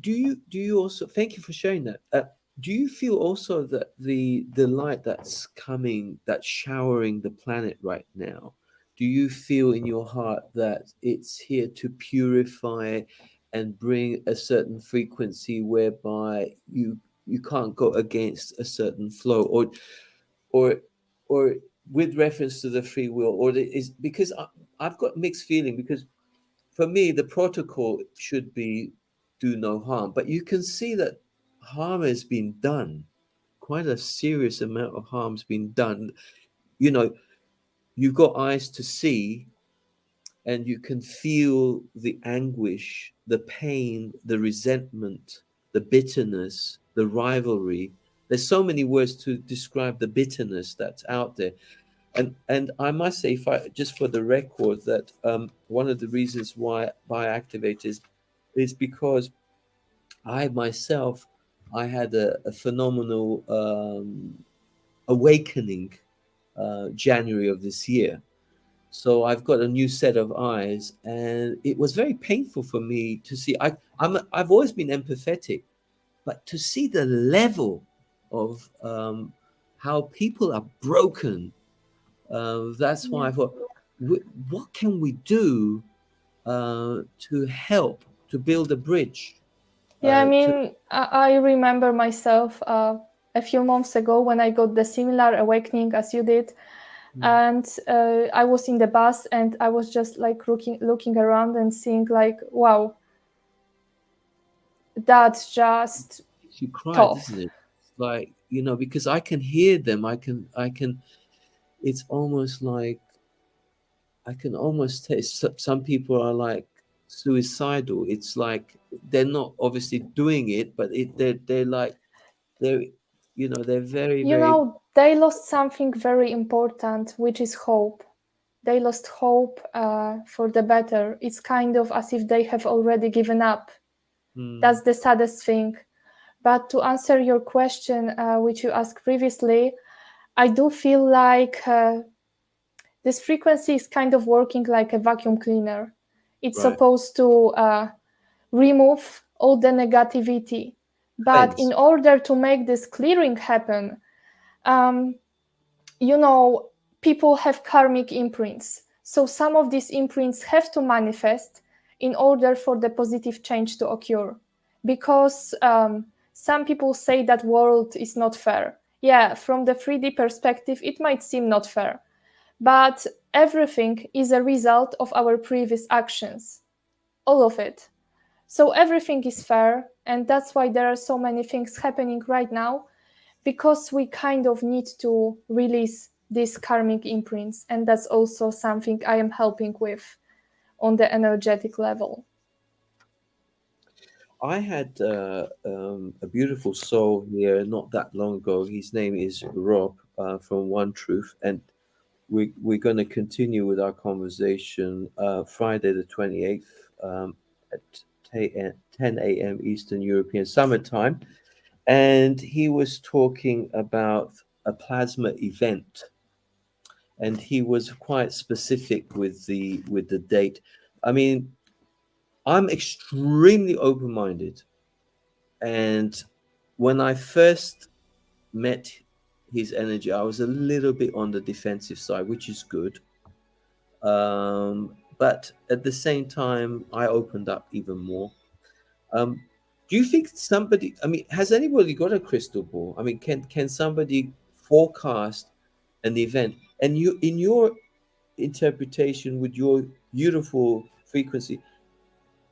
Do you also, thank you for sharing that. Do you feel also that the light that's coming, that's showering the planet right now, do you feel in your heart that it's here to purify and bring a certain frequency whereby you can't go against a certain flow, or with reference to the free will, or is because I've got mixed feeling, because for me the protocol should be do no harm, but you can see that harm has been done. Quite a serious amount of harm's been done. You've got eyes to see, and you can feel the anguish, the pain, the resentment, the bitterness, the rivalry. There's so many words to describe the bitterness that's out there. And I must say, if I, just for the record, that one of the reasons why Bioactivate is because I myself, I had a phenomenal awakening January of this year. So I've got a new set of eyes, and it was very painful for me to see. I've always been empathetic, but to see the level of how people are broken, that's why I thought, what can we do to help to build a bridge? Yeah, I To mean, I remember myself a few months ago when I got the similar awakening as you did. And I was in the bus, and I was just like looking around and seeing like, wow, that's just she cried, tough. isn't it? Like, because I can hear them. I can. It's almost like I can almost taste. Some people are like suicidal. It's like they're not obviously doing it, but they're like they're they're very You very. know, they lost something very important, which is hope. They lost hope for the better. It's kind of as if they have already given up. That's the saddest thing. But to answer your question, which you asked previously, I do feel like this frequency is kind of working like a vacuum cleaner. It's Right. supposed to remove all the negativity. But Cleanse. in order to make this clearing happen, um, people have karmic imprints. So some of these imprints have to manifest in order for the positive change to occur. Because some people say that world is not fair. Yeah, from the 3D perspective, it might seem not fair. But everything is a result of our previous actions. All of it. So everything is fair, and that's why there are so many things happening right now, because we kind of need to release these karmic imprints, and that's also something I am helping with on the energetic level. I had a beautiful soul here not that long ago. His name is Rob from One Truth, and we're going to continue with our conversation Friday the 28th at 10 a.m. Eastern European Summer Time. And he was talking about a plasma event, and he was quite specific with the date. I mean, I'm extremely open-minded, and when I first met his energy, I was a little bit on the defensive side, which is good. But at the same time, I opened up even more. Um, do you think somebody? I mean, has anybody got a crystal ball? I mean, can somebody forecast an event? And you, in your interpretation, with your beautiful frequency,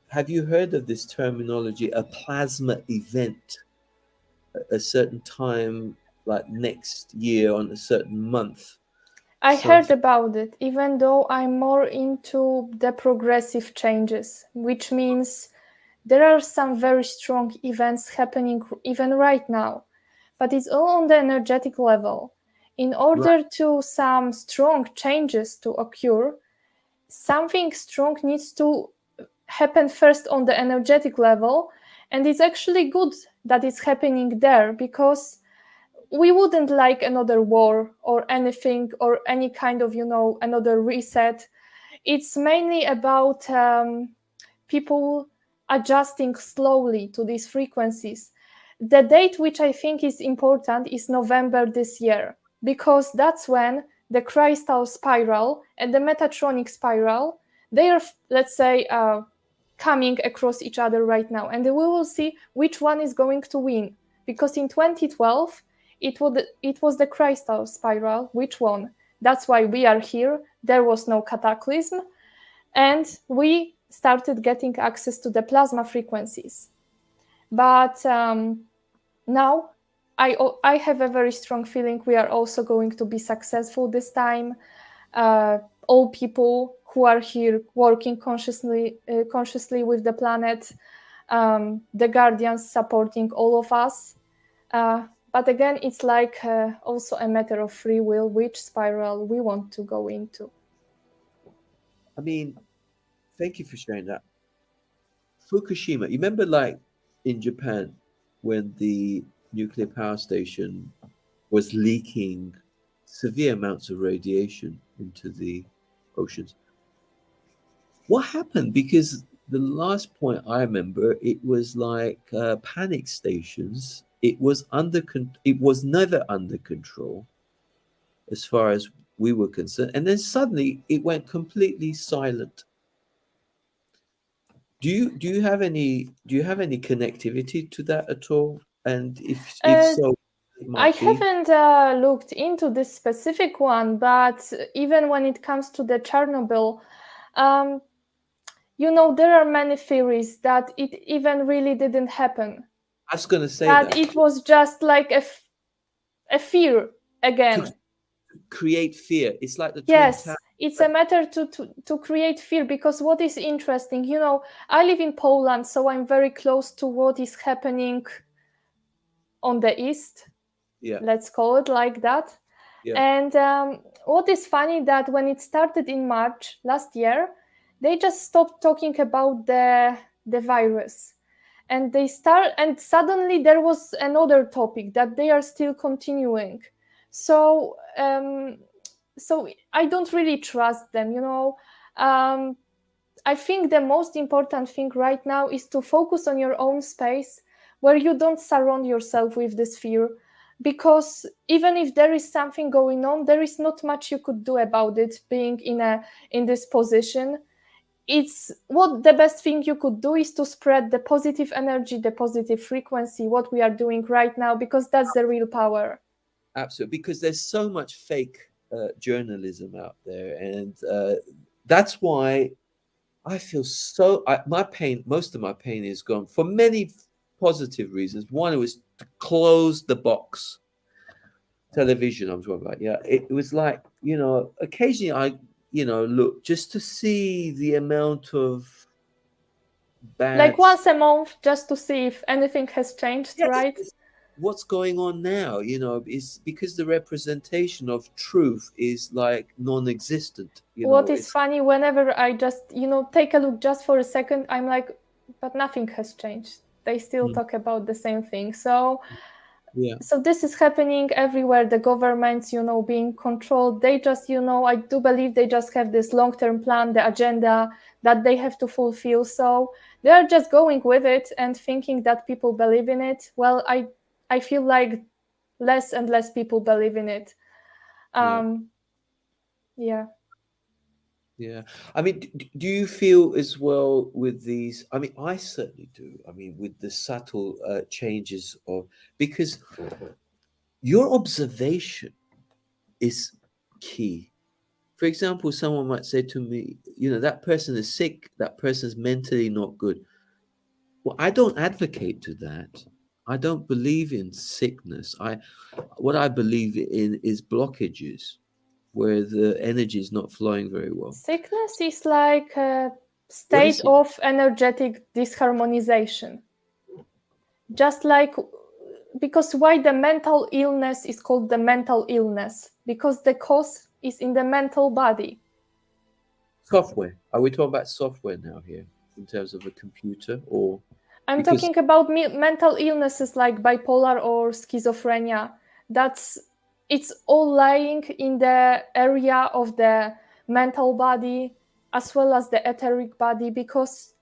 have you heard of this terminology, a plasma event, a certain time, like next year on a certain month? I So, heard about it, even though I'm more into the progressive changes, which means there are some very strong events happening even right now, but it's all on the energetic level. In right, order to some strong changes to occur, something strong needs to happen first on the energetic level, and it's actually good that it's happening there, because we wouldn't like another war or anything, or any kind of another reset. It's mainly about people adjusting slowly to these frequencies. The date which I think is important is November this year, because that's when the crystal spiral and the metatronic spiral, they are, let's say, coming across each other right now, and we will see which one is going to win. Because in 2012 it was the crystal spiral which won. That's why we are here. There was no cataclysm, and we started getting access to the plasma frequencies. But now I have a very strong feeling we are also going to be successful this time. All people who are here working consciously with the planet, the guardians supporting all of us. But again, it's like also a matter of free will, which spiral we want to go into. I mean, thank you for sharing that. Fukushima, you remember like in Japan when the nuclear power station was leaking severe amounts of radiation into the oceans? What happened? Because the last point I remember, it was like panic stations. It was it was never under control as far as we were concerned, and then suddenly it went completely silent. Do you have any connectivity to that at all? And if so, it I might be. haven't looked into this specific one, but even when it comes to the Chernobyl, there are many theories that it even really didn't happen. I was going to say that that it was just like a fear again. to create fear. It's like the Yes, Twin Towers. it's a matter to create fear, because what is interesting, I live in Poland, so I'm very close to what is happening on the east. Yeah. Let's call it like that. Yeah. And what is funny, that when it started in March last year, they just stopped talking about the virus, and suddenly there was another topic that they are still continuing. So I don't really trust them. I think the most important thing right now is to focus on your own space, where you don't surround yourself with this fear, because even if there is something going on, there is not much you could do about it, being in this position. It's what the best thing you could do is to spread the positive energy, the positive frequency, what we are doing right now, because that's the real power. Absolutely, because there's so much fake journalism out there, and that's why I feel my pain, most of my pain is gone for many positive reasons. One, it was to close the box television I'm talking about. Yeah, it was like, occasionally I, look just to see the amount of bad. Like once a month, just to see if anything has changed, Yes, right? What's going on now, is because the representation of truth is like non-existent. What is funny, whenever I just, take a look just for a second, I'm like, but nothing has changed. They still talk about the same thing. So yeah. So this is happening everywhere. The governments, being controlled. They just, I do believe they just have this long-term plan, the agenda that they have to fulfill. So they are just going with it and thinking that people believe in it. Well, I feel like less and less people believe in it. Yeah. Yeah. I mean, do you feel as well with these? I mean, I certainly do. I mean, with the subtle changes because your observation is key. For example, someone might say to me, that person is sick, that person's mentally not good. Well, I don't advocate to that. I don't believe in sickness. What I believe in is blockages, where the energy is not flowing very well. Sickness is like a state of energetic disharmonization. Just like, because why the mental illness is called the mental illness? Because the cause is in the mental body. Software. Are we talking about software now here in terms of a computer, or? I'm talking about mental illnesses like bipolar or schizophrenia. It's all lying in the area of the mental body as well as the etheric body, because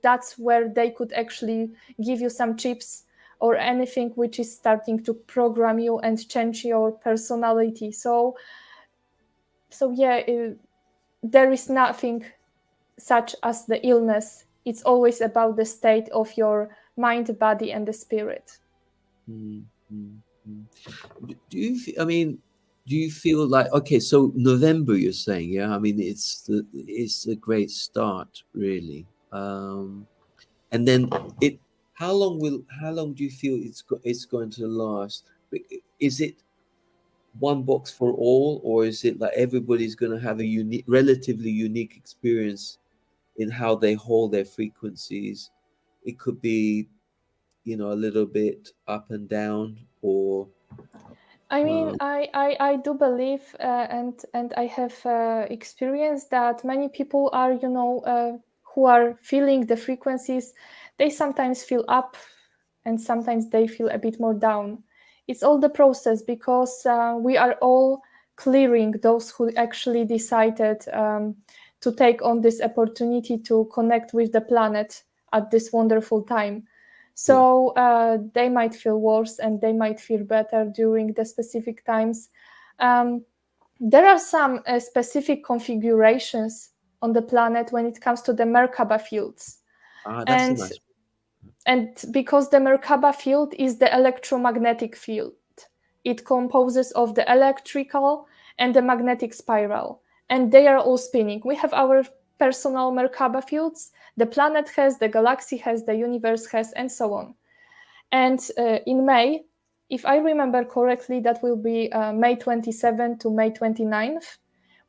that's where they could actually give you some chips or anything which is starting to program you and change your personality. So yeah, there is nothing such as the illness. It's always about the state of your mind, body, and the spirit. Do you feel like, okay, so November you're saying, yeah? I mean, it's a great start, really. And then how long do you feel it's going to last? Is it one box for all, or is it like everybody's going to have a unique, relatively unique experience in how they hold their frequencies? It could be, you know, a little bit up and down, or I mean, uh, I do believe, and I have experienced that many people are, who are feeling the frequencies, they sometimes feel up, and sometimes they feel a bit more down. It's all the process, because we are all clearing those who actually decided to take on this opportunity to connect with the planet at this wonderful time. So they might feel worse and they might feel better during the specific times. There are some specific configurations on the planet when it comes to the Merkaba fields. that's a And nice. and because the Merkaba field is the electromagnetic field, it composes of the electrical and the magnetic spiral, and they are all spinning. We have our personal Merkaba fields, the planet has, the galaxy has, the universe has, and so on. And in May, if I remember correctly, that will be May 27th to May 29th,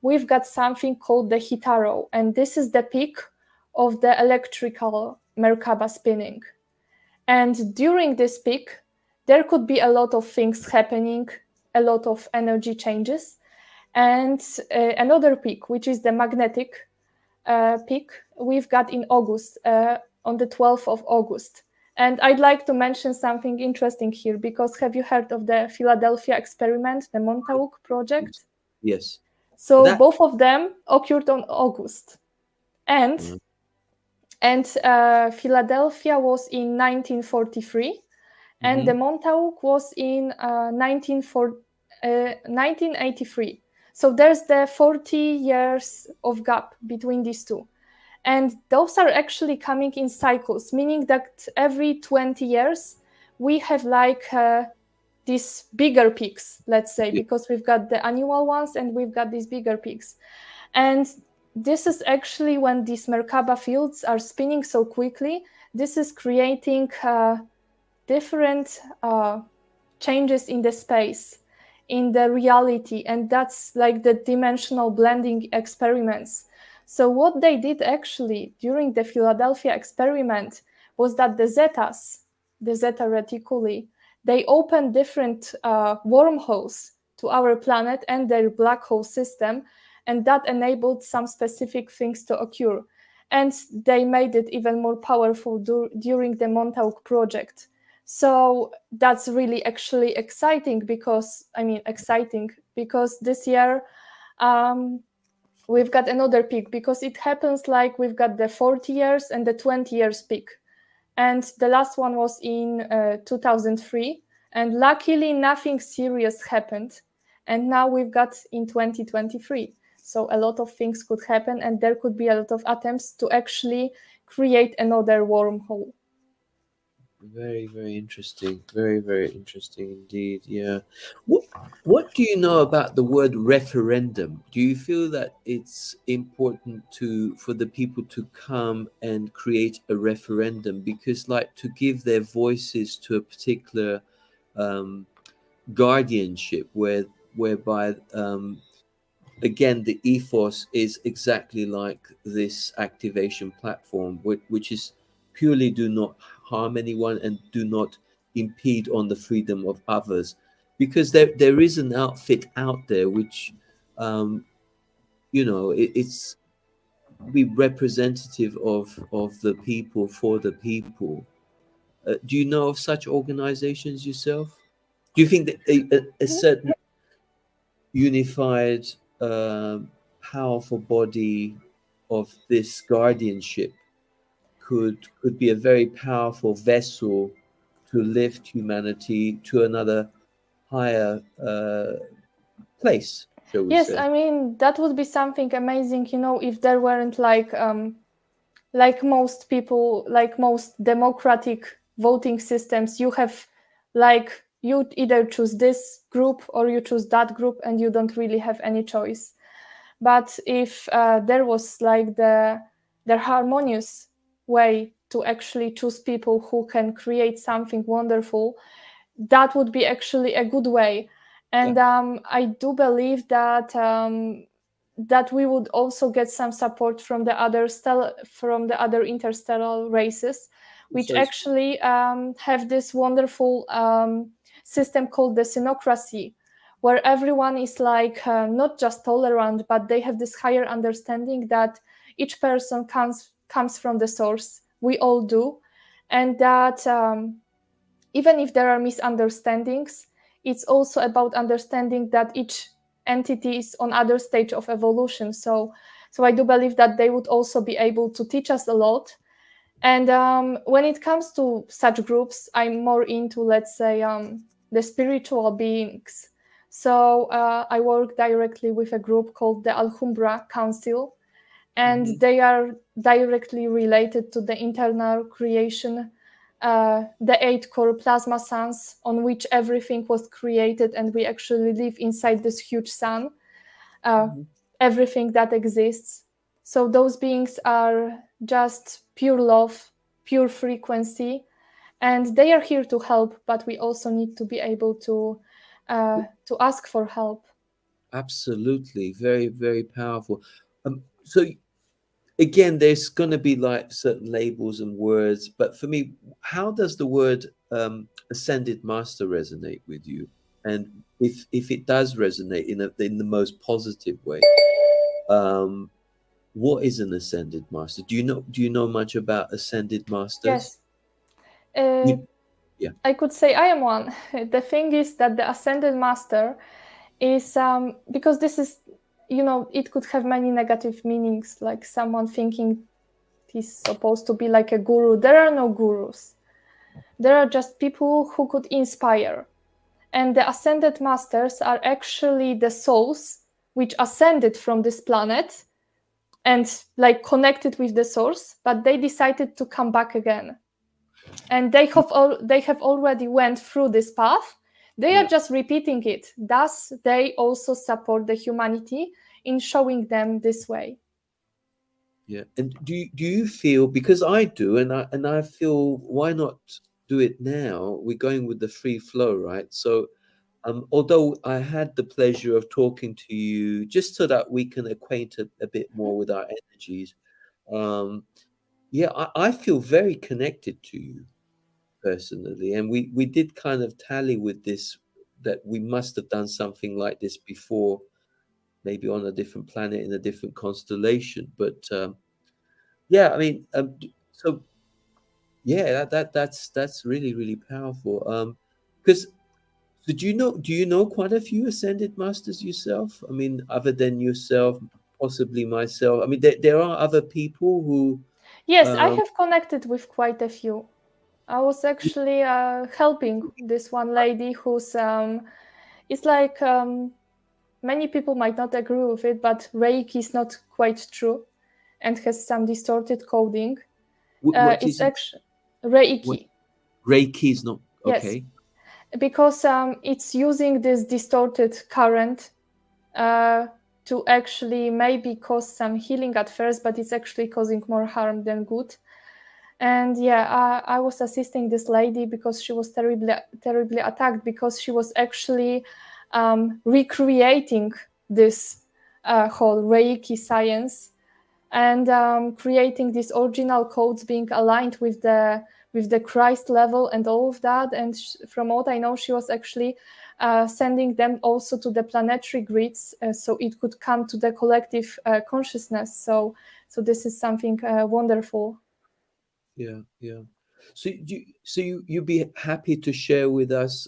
we've got something called the Hitaro, and this is the peak of the electrical Merkaba spinning. And during this peak, there could be a lot of things happening, a lot of energy changes. And another peak, which is the magnetic peak, we've got in August, on the 12th of August. And I'd like to mention something interesting here, because have you heard of the Philadelphia experiment, the Montauk project? Yes. So That. both of them occurred on August. And Philadelphia was in 1943, and the Montauk was in 1983. So there's the 40 years of gap between these two. And those are actually coming in cycles, meaning that every 20 years we have like these bigger peaks, let's say, because we've got the annual ones and we've got these bigger peaks. And this is actually when these Merkaba fields are spinning so quickly, this is creating different changes in the space, in the reality, and that's like the dimensional blending experiments. So what they did actually during the Philadelphia experiment was that the zetas, the zeta reticuli, they opened different wormholes to our planet and their black hole system, and that enabled some specific things to occur. And they made it even more powerful during the Montauk project. So that's really actually exciting, because this year we've got another peak, because it happens like we've got the 40 years and the 20 years peak. And the last one was in 2003. And luckily, nothing serious happened. And now we've got in 2023. So a lot of things could happen, and there could be a lot of attempts to actually create another wormhole. Very, very interesting. Very, very interesting indeed. Yeah. What do you know about the word referendum? Do you feel that it's important for the people to come and create a referendum, because like to give their voices to a particular guardianship whereby again the ethos is exactly like this activation platform, which is purely do not harm anyone and do not impede on the freedom of others, because there is an outfit out there which it's be representative of the people for the people. Do you know of such organizations yourself? Do you think that a certain unified, powerful body of this guardianship could be a very powerful vessel to lift humanity to another higher place, shall we Yes, say? I mean, that would be something amazing, if there weren't like most people, like most democratic voting systems, you have like you either choose this group or you choose that group, and you don't really have any choice. But if there was like the harmonious way to actually choose people who can create something wonderful, that would be actually a good way. And I do believe that that we would also get some support from the other interstellar races, which So actually have this wonderful system called the synocracy, where everyone is like not just tolerant, but they have this higher understanding that each person comes from the source. We all do, and that even if there are misunderstandings, it's also about understanding that each entity is on other stage of evolution. So I do believe that they would also be able to teach us a lot. And when it comes to such groups, I'm more into, let's say, the spiritual beings. So I work directly with a group called the Alhambra Council, and they are directly related to the internal creation, the 8 core plasma suns on which everything was created, and we actually live inside this huge sun, everything that exists. So those beings are just pure love, pure frequency, and they are here to help, but we also need to be able to ask for help. absolutely, very, very powerful. So again, there's going to be like certain labels and words, but for me, how does the word ascended master resonate with you? And if it does resonate in the most positive way, what is an ascended master? Do you know much about ascended masters? Yes. Uh, Yeah. I could say I am one. The thing is that the ascended master is because this is, it could have many negative meanings, like someone thinking he's supposed to be like a guru. There are no gurus. There are just people who could inspire. And the ascended masters are actually the souls which ascended from this planet and like connected with the source, but they decided to come back again. And they have already went through this path. They are Yeah. just repeating it. Thus, they also support the humanity in showing them this way. Yeah. And do you feel, because I do, and I feel, why not do it now? We're going with the free flow, right? So although I had the pleasure of talking to you just so that we can acquaint a bit more with our energies, um, yeah, I feel very connected to you personally. And we did kind of tally with this, that we must have done something like this before, maybe on a different planet in a different constellation. But yeah, I mean, so yeah, that's really, really powerful. Because so do you know quite a few ascended masters yourself? I mean, other than yourself, possibly myself. I mean, there are other people who Yes, I um have connected with quite a few. I was actually helping this one lady who's it's like many people might not agree with it, but Reiki is not quite true and has some distorted coding. what It's is it? actually What Reiki. Reiki is not Yes, okay. because it's using this distorted current uh, to actually maybe cause some healing at first, but it's actually causing more harm than good. And yeah, I was assisting this lady because she was terribly attacked, because she was actually recreating this whole Reiki science, and creating these original codes being aligned with the Christ level and all of that. And from what I know, she was actually sending them also to the planetary grids, so it could come to the collective consciousness. So this is something wonderful. Yeah, yeah. So you'd be happy to share with us,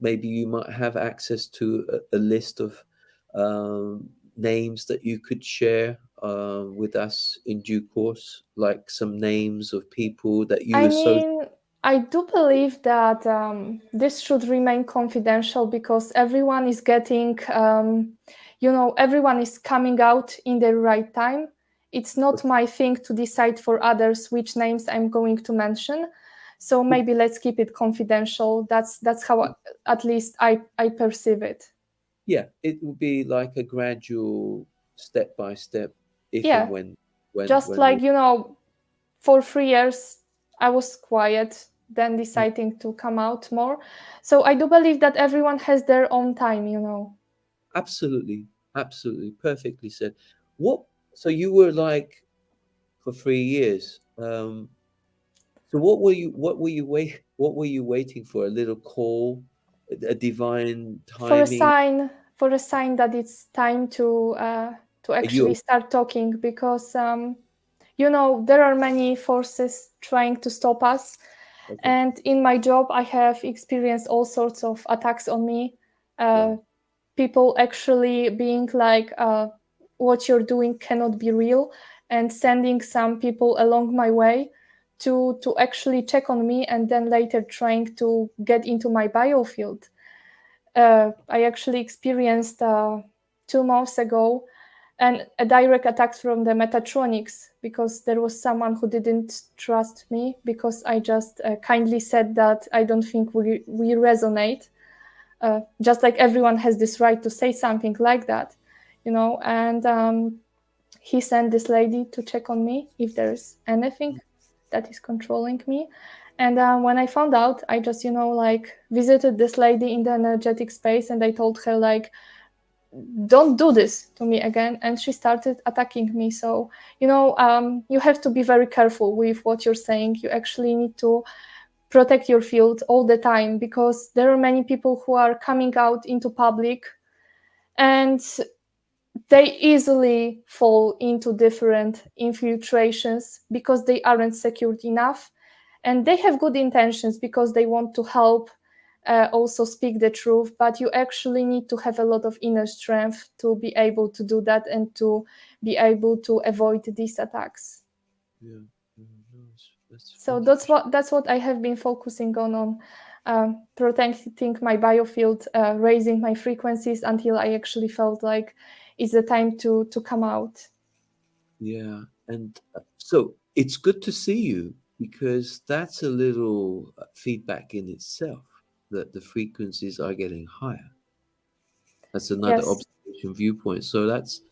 maybe you might have access to a list of names that you could share with us in due course, like some names of people that you I associate. mean, I do believe that this should remain confidential, because everyone is getting, everyone is coming out in the right time. It's not my thing to decide for others which names I'm going to mention. So maybe let's keep it confidential. That's how at least I perceive it. Yeah, it will be like a gradual step by step, if and Yeah, when just we like, for 3 years, I was quiet. than deciding to come out more. So I do believe that everyone has their own time, you know. Absolutely, absolutely, perfectly said. So you were like for 3 years. So what were you waiting for? A little call, a divine For a timing? sign, for a sign that it's time to Are actually you start talking, because you know, there are many forces trying to stop us. okay? And in my job, I have experienced all sorts of attacks on me. Wow. People actually being like, what you're doing cannot be real, and sending some people along my way to actually check on me, and then later trying to get into my biofield. I actually experienced 2 months ago a direct attack from the Metatronics, because there was someone who didn't trust me because I just kindly said that I don't think we resonate. Just like everyone has this right to say something like that, you know. And he sent this lady to check on me if there's anything that is controlling me. And when I found out, I just, you know, like visited this lady in the energetic space, and I told her like, don't do this to me again. And she started attacking me. So, you know, you have to be very careful with what you're saying. You actually need to protect your field all the time, because there are many people who are coming out into public, and they easily fall into different infiltrations because they aren't secured enough, and they have good intentions because they want to help, also speak the truth, but you actually need to have a lot of inner strength to be able to do that and to be able to avoid these attacks. Yeah. Yeah, no, that's So fantastic. that's what I have been focusing on protecting my biofield, raising my frequencies until I actually felt like it's the time to come out. Yeah, and so it's good to see you because that's a little feedback in itself that the frequencies are getting higher. That's another Yes. observation viewpoint. So that's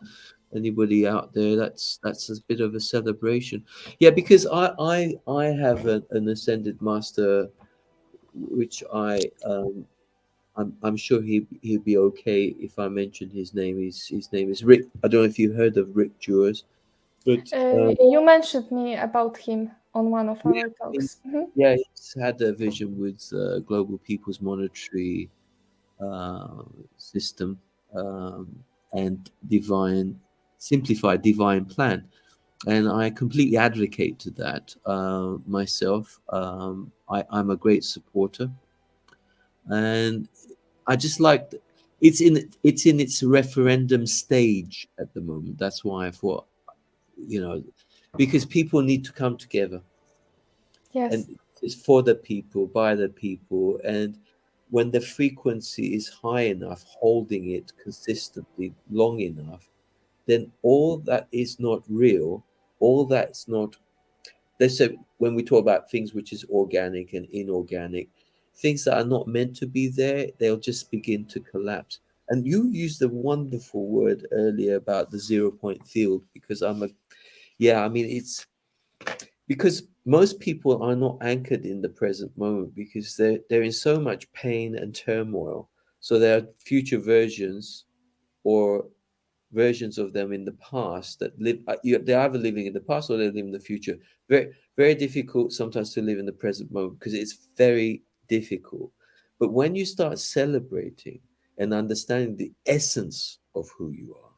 anybody out there. That's a bit of a celebration. Yeah, because I have an ascended master, which I'm sure he'll be okay if I mention his name. His name is Rick. I don't know if you heard of Rick Jewers, but You mentioned me about him on one of yeah, our talks. Mhm. yeah, he's had a vision with global people's monetary uh, system and divine, simplified divine plan. And I completely advocate to that myself. I'm a great supporter, and I just like it's in its referendum stage at the moment. That's why I thought, you know, because people need to come together, Yes. and it's for the people, by the people, and when the frequency is high enough, holding it consistently long enough, then all that is not real, all that's not, let's say when we talk about things which is organic and inorganic, things that are not meant to be there, they'll just begin to collapse. And you used a wonderful word earlier about the 0 point field, because I mean, it's because most people are not anchored in the present moment because they're in so much pain and turmoil. So there are future versions or versions of them in the past that live. They're either living in the past or they live in the future. Very difficult sometimes to live in the present moment because it's very difficult. But when you start celebrating and understanding the essence of who you are,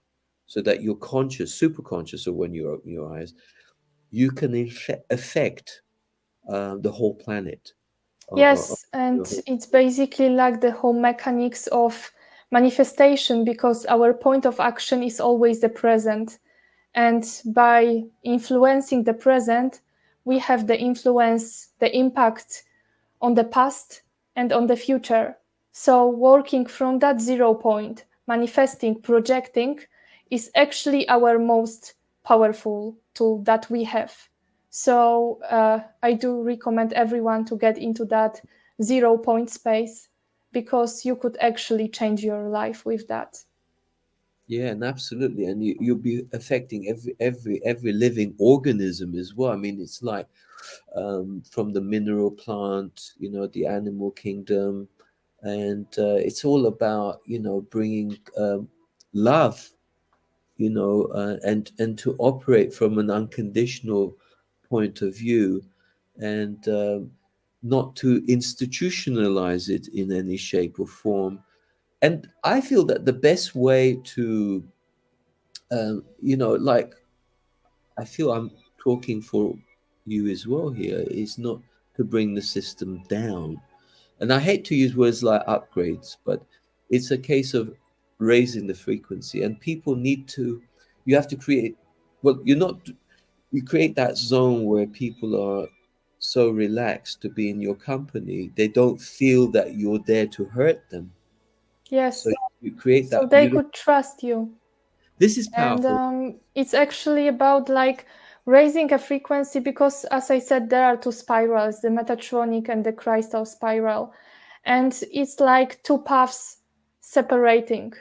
so that you're conscious, super conscious of when you open your eyes, you can affect the whole planet. Yes, and The whole, it's basically like the whole mechanics of manifestation, because our point of action is always the present. And by influencing the present, we have the influence, the impact on the past and on the future. So working from that 0 point, manifesting, projecting, is actually our most powerful tool that we have. So I do recommend everyone to get into that 0 point space, because you could actually change your life with that. Yeah, and absolutely, and you'll be affecting every living organism as well. I mean, it's like from the mineral plant, the animal kingdom, and it's all about bringing love, and to operate from an unconditional point of view, and not to institutionalize it in any shape or form. And I feel that the best way to like, I feel I'm talking for you as well here, is not to bring the system down. And I hate to use words like upgrades, but it's a case of raising the frequency. And people need to, you have to create, well, you create that zone where people are so relaxed to be in your company, they don't feel that you're there to hurt them. So Yes, you create so that they beautiful, could trust you. this is And powerful. it's actually about like raising a frequency, because as I said, there are two spirals, the Metatronic and the crystal spiral, and it's like two paths separating.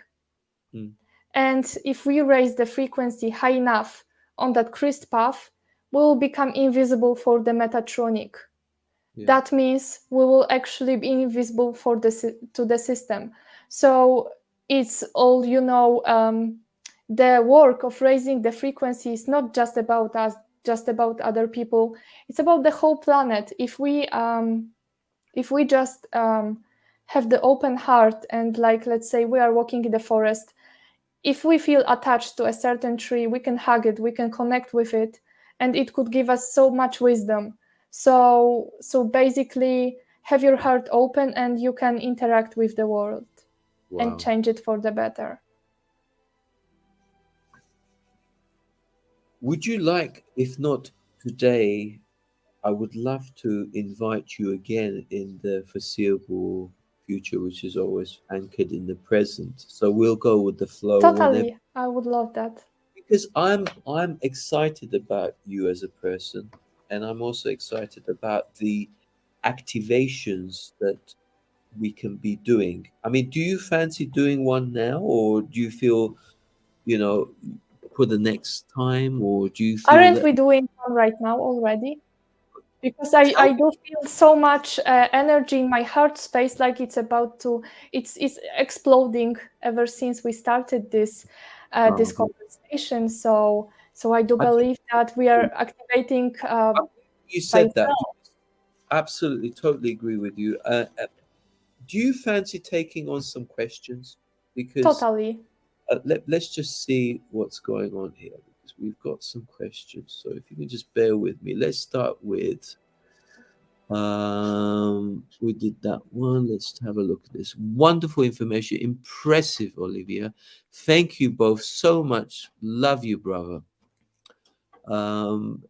Mm, And if we raise the frequency high enough on that crystal path, we will become invisible for the Metatronic. yeah, That means we will actually be invisible for to the system. So it's all, the work of raising the frequency is not just about us, just about other people. It's about the whole planet. If we just have the open heart, and like, let's say we are walking in the forest, if we feel attached to a certain tree, we can hug it, we can connect with it, and it could give us so much wisdom. So basically, have your heart open and you can interact with the world and wow. change it for the better. Would you like, if not today, I would love to invite you again in the foreseeable future, which is always anchored in the present. So we'll go with the flow whenever, Totally, I would love that. because I'm excited about you as a person, and I'm also excited about the activations that we can be doing. I mean, do you fancy doing one now, or do you feel, you know, for the next time, or do you feel Aren't that we doing one right now already? Because I tell do feel so much energy in my heart space, like it's about to, it's exploding ever since we started this wow. conversation. So I do I think believe that we are activating you by said that. itself. Absolutely, totally agree with you. Do you fancy taking on some questions? Because Totally. let's just see what's going on here, because we've got some questions. So if you can just bear with me, let's start with we did that one. Let's have a look at this wonderful information. Impressive, Olivia. Thank you both so much. Love you, brother. Um,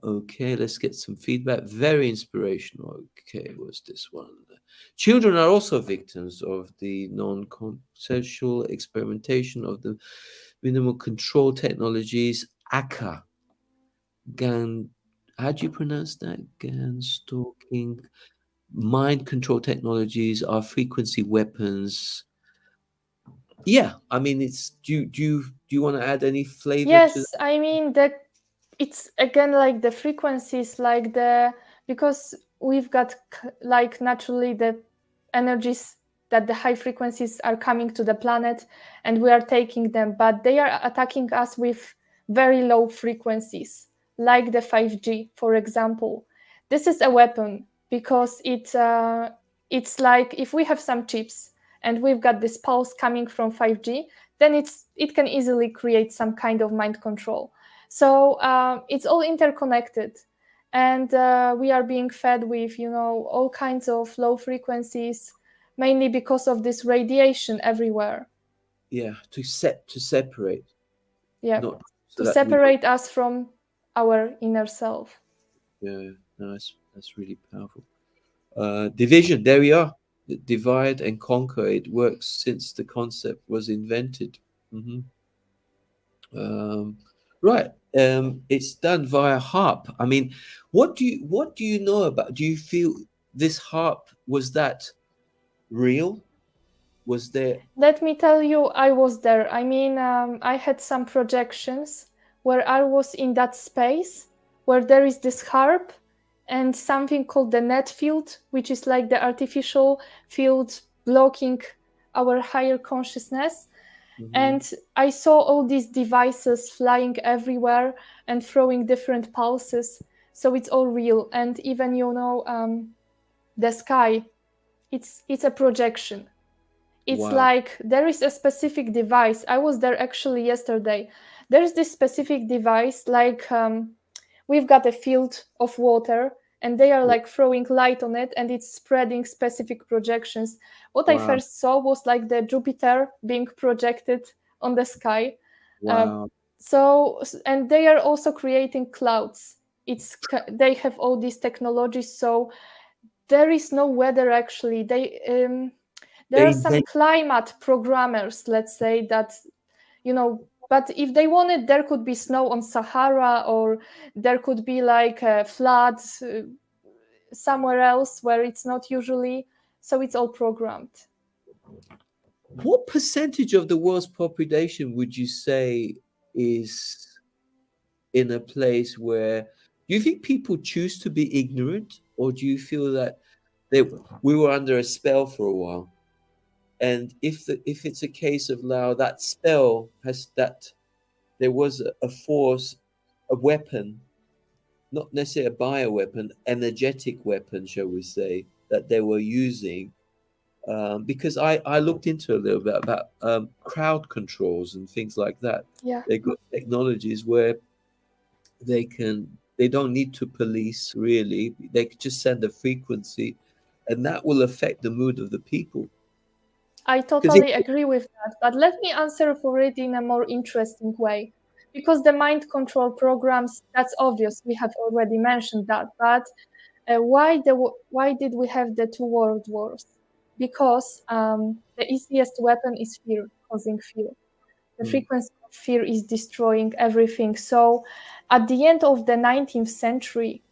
okay, let's get some feedback. Very inspirational. Okay, what's this one? Children are also victims of the non-consensual experimentation of the minimal control technologies, ACA. GAN, how do you pronounce that? GAN stalking. Mind control technologies are frequency weapons. Yeah, I mean, it's. Do you want to add any flavor to that? Yes, I mean that it's again like the frequencies, like the, because we've got like naturally the energies that the high frequencies are coming to the planet and we are taking them, but they are attacking us with very low frequencies, like the 5G, for example. This is a weapon because it's like if we have some chips and we've got this pulse coming from 5G, then it can easily create some kind of mind control. So it's all interconnected, and we are being fed with all kinds of low frequencies, mainly because of this radiation everywhere. Yeah, to separate, Yeah, not so to that we don't. separate us from our inner self. Yeah, no, that's really powerful. Division, there we are. Divide and conquer. It works since the concept was invented. Hmm. Um, right. It's done via harp. I mean, what do you know about? Do you feel this harp was that real? Was there? Let me tell you, I was there. I mean, I had some projections where I was in that space where there is this harp and something called the net field, which is like the artificial field blocking our higher consciousness. And I saw all these devices flying everywhere and throwing different pulses. So it's all real. And even, the sky, it's a projection. It's Wow. like there is a specific device. I was there actually yesterday. There's this specific device, like we've got a field of water and they are like throwing light on it and it's spreading specific projections. What I Wow. first saw was like the Jupiter being projected on the sky. Wow. And they are also creating clouds. They have all these technologies, so there is no weather actually. There are They some invent. climate programmers, let's say, that, but if they wanted, there could be snow on Sahara, or there could be like a flood somewhere else where it's not usually. So it's all programmed. What percentage of the world's population would you say is in a place where, do you think people choose to be ignorant, or do you feel that we were under a spell for a while? And if it's a case of now that spell has that there was a force, a weapon, not necessarily a bioweapon, energetic weapon, shall we say, that they were using. Because I looked into a little bit about crowd controls and things like that. Yeah. They've got technologies where they don't need to police really. They could just send a frequency, and that will affect the mood of the people. I Because totally agree with that, but let me answer for it in a more interesting way. Because the mind control programs, that's obvious, we have already mentioned that, but why did we have the two world wars? Because the easiest weapon is fear, causing fear. The frequency of fear is destroying everything. So at the end of the 19th century,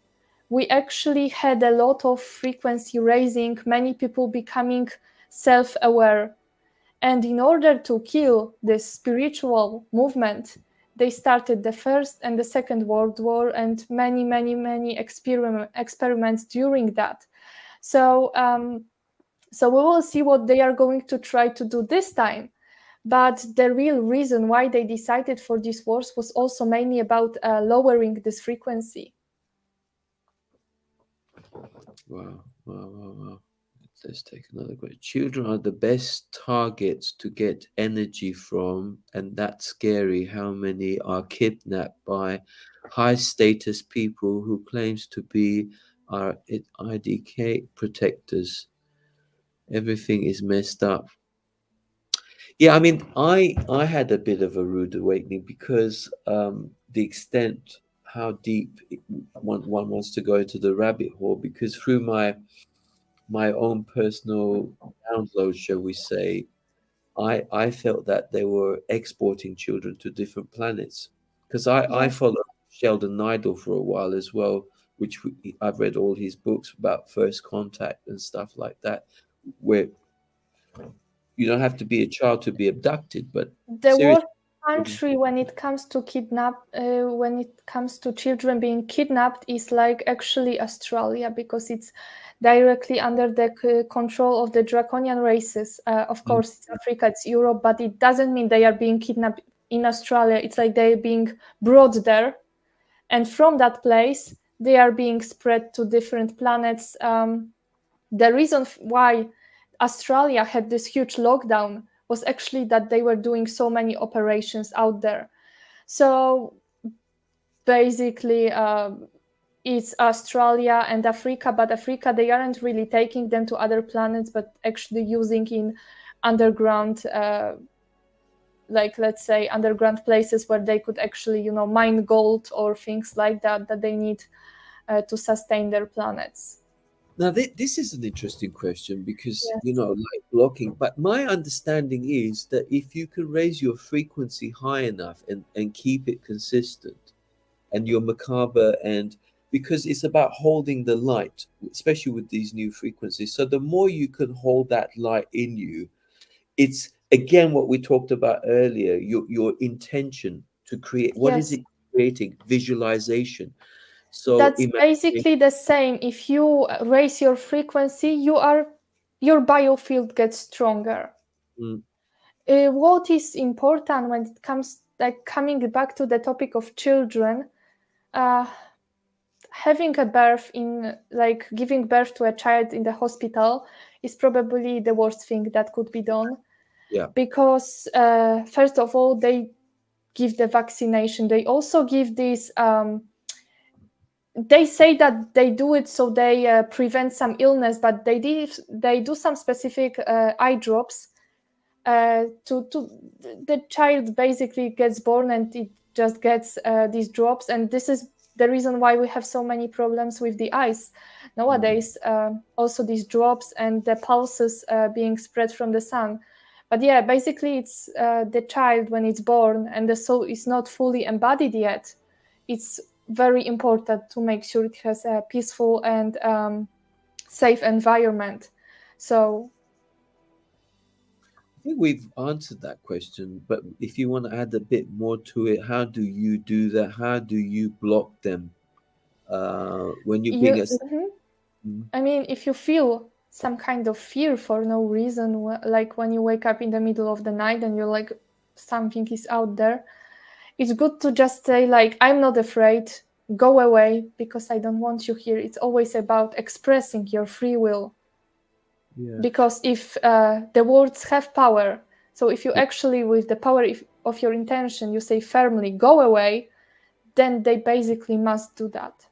we actually had a lot of frequency raising, many people becoming self-aware. And in order to kill this spiritual movement, they started the First and the Second World War and many, many, many experiments during that. So, so we will see what they are going to try to do this time. But the real reason why they decided for these wars was also mainly about lowering this frequency. wow, wow, wow, wow. Let's take another question. Children are the best targets to get energy from, and that's scary. How many are kidnapped by high status people who claims to be our IDK protectors? Everything is messed up. Yeah, I mean, I had a bit of a rude awakening because the extent how deep one wants to go into the rabbit hole, because through my own personal download, shall we say, I felt that they were exporting children to different planets. Because I Yes. followed Sheldon Neidl for a while as well, which I've read all his books about first contact and stuff like that, where you don't have to be a child to be abducted, but The seriously. worst country when it comes to when it comes to children being kidnapped is like actually Australia, because it's directly under the control of the draconian races. Of course, it's Africa, it's Europe, but it doesn't mean they are being kidnapped in Australia. It's like they're being brought there, and from that place they are being spread to different planets. The reason why Australia had this huge lockdown was actually that they were doing so many operations out there. So basically, it's Australia and Africa, but Africa, they aren't really taking them to other planets, but actually using in underground, like let's say underground places where they could actually, mine gold or things like that they need to sustain their planets. Now, this is an interesting question because, Yes. like blocking, but my understanding is that if you can raise your frequency high enough and keep it consistent, and your macabre, and because it's about holding the light, especially with these new frequencies. So the more you can hold that light in you, it's again what we talked about earlier, your intention to create. What is Yes, it creating? Visualization. So that's basically the same. If you raise your frequency, your biofield gets stronger. Mm, What is important when it comes, like, coming back to the topic of children, uh, having a birth in, like, giving birth to a child in the hospital is probably the worst thing that could be done, yeah. because first of all, they give the vaccination. They also give this, they say that they do it so they prevent some illness, but they do some specific eye drops to the child basically gets born and it just gets these drops, and this is the reason why we have so many problems with the eyes nowadays. Also these drops and the pulses being spread from the sun. But yeah, basically it's the child when it's born and the soul is not fully embodied yet. It's very important to make sure it has a peaceful and safe environment. So I think we've answered that question, but if you want to add a bit more to it, how do you do that? How do you block them when you're you being a mhm. I mean, if you feel some kind of fear for no reason, like when you wake up in the middle of the night and you're like, something is out there, it's good to just say, like, I'm not afraid, go away, because I don't want you here. It's always about expressing your free will. yeah. Because if the words have power, so if you actually, with the power of your intention, you say firmly, go away, then they basically must do that.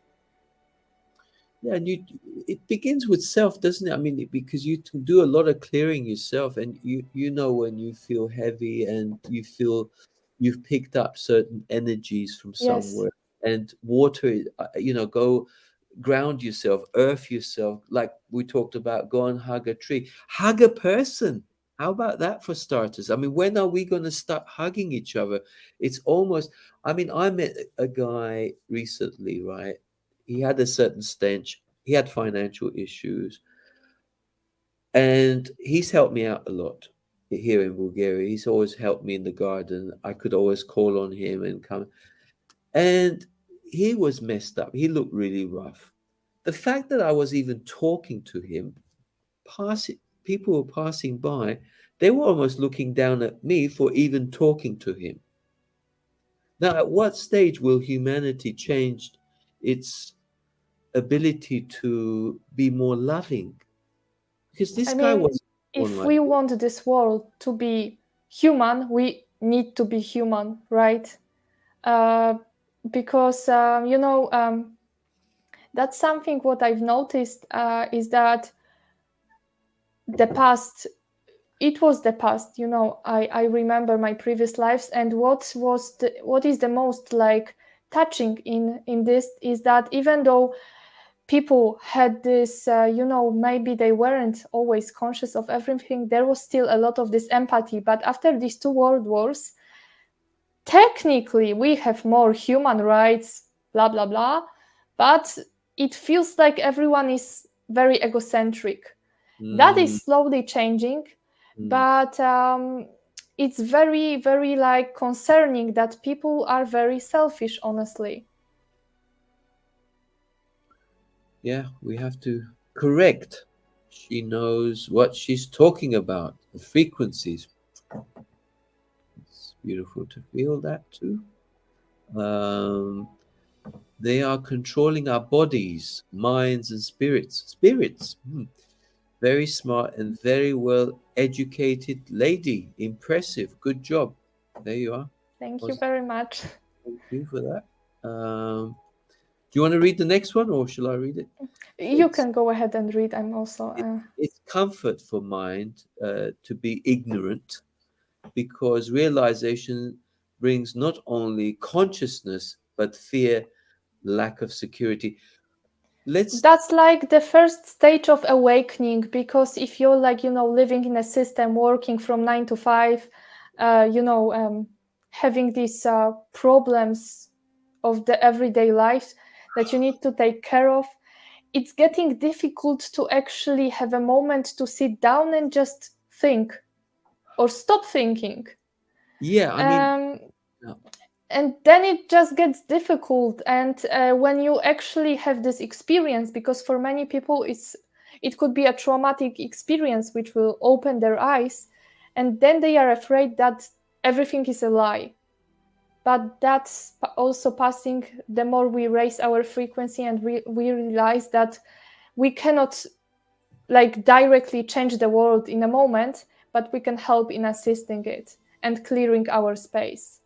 Yeah, and it begins with self, doesn't it? I mean, because you do a lot of clearing yourself, and you know when you feel heavy and you feel you've picked up certain energies from Yes. somewhere, and water, go ground yourself, earth yourself, like we talked about. Go and hug a tree, hug a person. How about that for starters? I mean, when are we going to start hugging each other? It's almost, I mean, I met a guy recently, right? He had a certain stench. He had financial issues, and he's helped me out a lot here in Bulgaria. He's always helped me in the garden. I could always call on him and come. And he was messed up. He looked really rough. The fact that I was even talking to him, people were passing by, they were almost looking down at me for even talking to him. Now, at what stage will humanity change its ability to be more loving? Because this I guy mean, was born if like we this. want this world to be human, we need to be human, right? Uh, because that's something what I've noticed is that the past, it was the past. I remember my previous lives, and what is the most, like, touching in this is that even though people had this, maybe they weren't always conscious of everything, there was still a lot of this empathy. But after these two world wars, technically we have more human rights, blah blah blah, but it feels like everyone is very egocentric. That Mm, is slowly changing, mm. but it's very very, like, concerning that people are very selfish, honestly. Yeah, we have to correct. She knows what she's talking about, the frequencies. It's beautiful to feel that too. Um, they are controlling our bodies, minds, and spirits. Spirits. Very smart and very well educated lady. Impressive. Good job. There you are. Thank you Positive. very much. Thank you for that. Do you want to read the next one, or shall I read it? You It's can go ahead and read. I'm also it's comfort for mind to be ignorant, because realization brings not only consciousness but fear, lack of security. Let's. That's like the first stage of awakening, because if you're, like, living in a system, working from 9 to 5, uh, you know um, having these problems of the everyday life that you need to take care of, it's getting difficult to actually have a moment to sit down and just think. or stop thinking. Yeah, I mean, yeah. And then it just gets difficult. And when you actually have this experience, because for many people it could be a traumatic experience which will open their eyes, and then they are afraid that everything is a lie. But that's also passing. The more we raise our frequency and we realize that we cannot like directly change the world in a moment, but we can help in assisting it and clearing our space.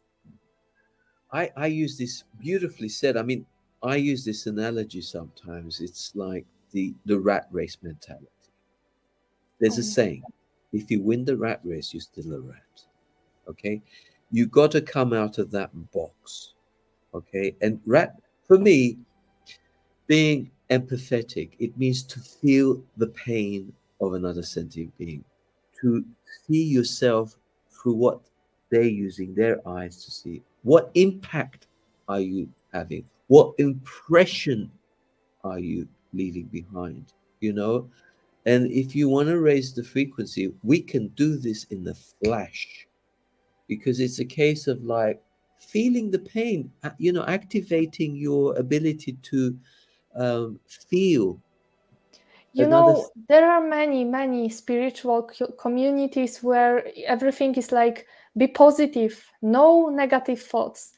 I use this beautifully said. I mean, I use this analogy sometimes. It's like the rat race mentality. There's a saying, if you win the rat race, you're still a rat. Okay? You got to come out of that box. Okay? And rat, for me, being empathetic, it means to feel the pain of another sentient being, to see yourself through what they're using their eyes to see. What impact are you having? What impression are you leaving behind? You know? And if you want to raise the frequency, we can do this in the flash, because it's a case of like feeling the pain, activating your ability to feel another. There are many spiritual communities where everything is like, be positive, no negative thoughts.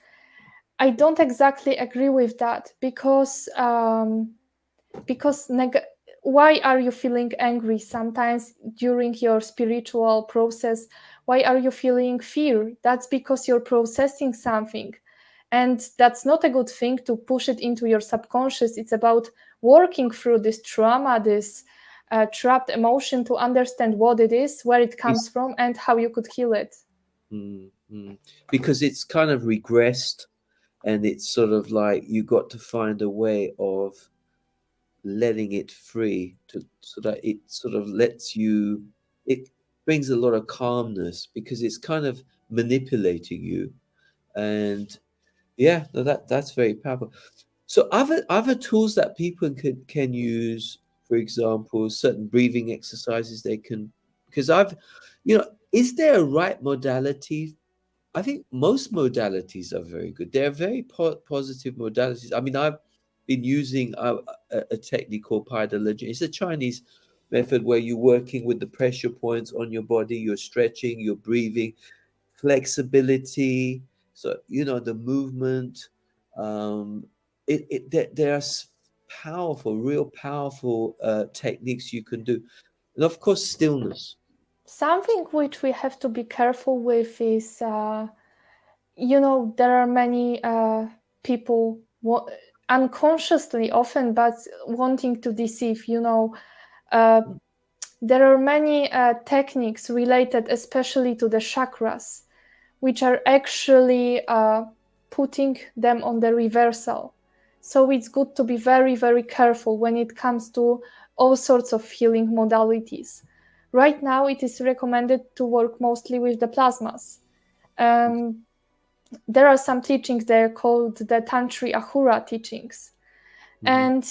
I don't exactly agree with that, because why are you feeling angry sometimes during your spiritual process? Why are you feeling fear? That's because you're processing something, and that's not a good thing to push it into your subconscious. It's about working through this trauma, this trapped emotion, to understand what it is, where it comes from, and how you could heal it. Because it's kind of regressed, and it's sort of like you got to find a way of letting it free, so that it sort of lets you, it brings a lot of calmness, because it's kind of manipulating you. And yeah, no, that's very powerful. So other tools that people can use, for example, certain breathing exercises they can, because is there a right modality? I think most modalities are very good. They're very positive modalities. I mean, I've been using a technique called pyrolysis. It's a Chinese method where you're working with the pressure points on your body, you're stretching, you're breathing, flexibility. So, the movement. There are powerful, real powerful techniques you can do. And of course, stillness. Something which we have to be careful with is, there are many people unconsciously often, but wanting to deceive. There are many techniques related especially to the chakras, which are actually putting them on the reversal. So it's good to be very, very careful when it comes to all sorts of healing modalities. Right now, it is recommended to work mostly with the plasmas. There are some teachings there called the Tantri Ahura teachings. And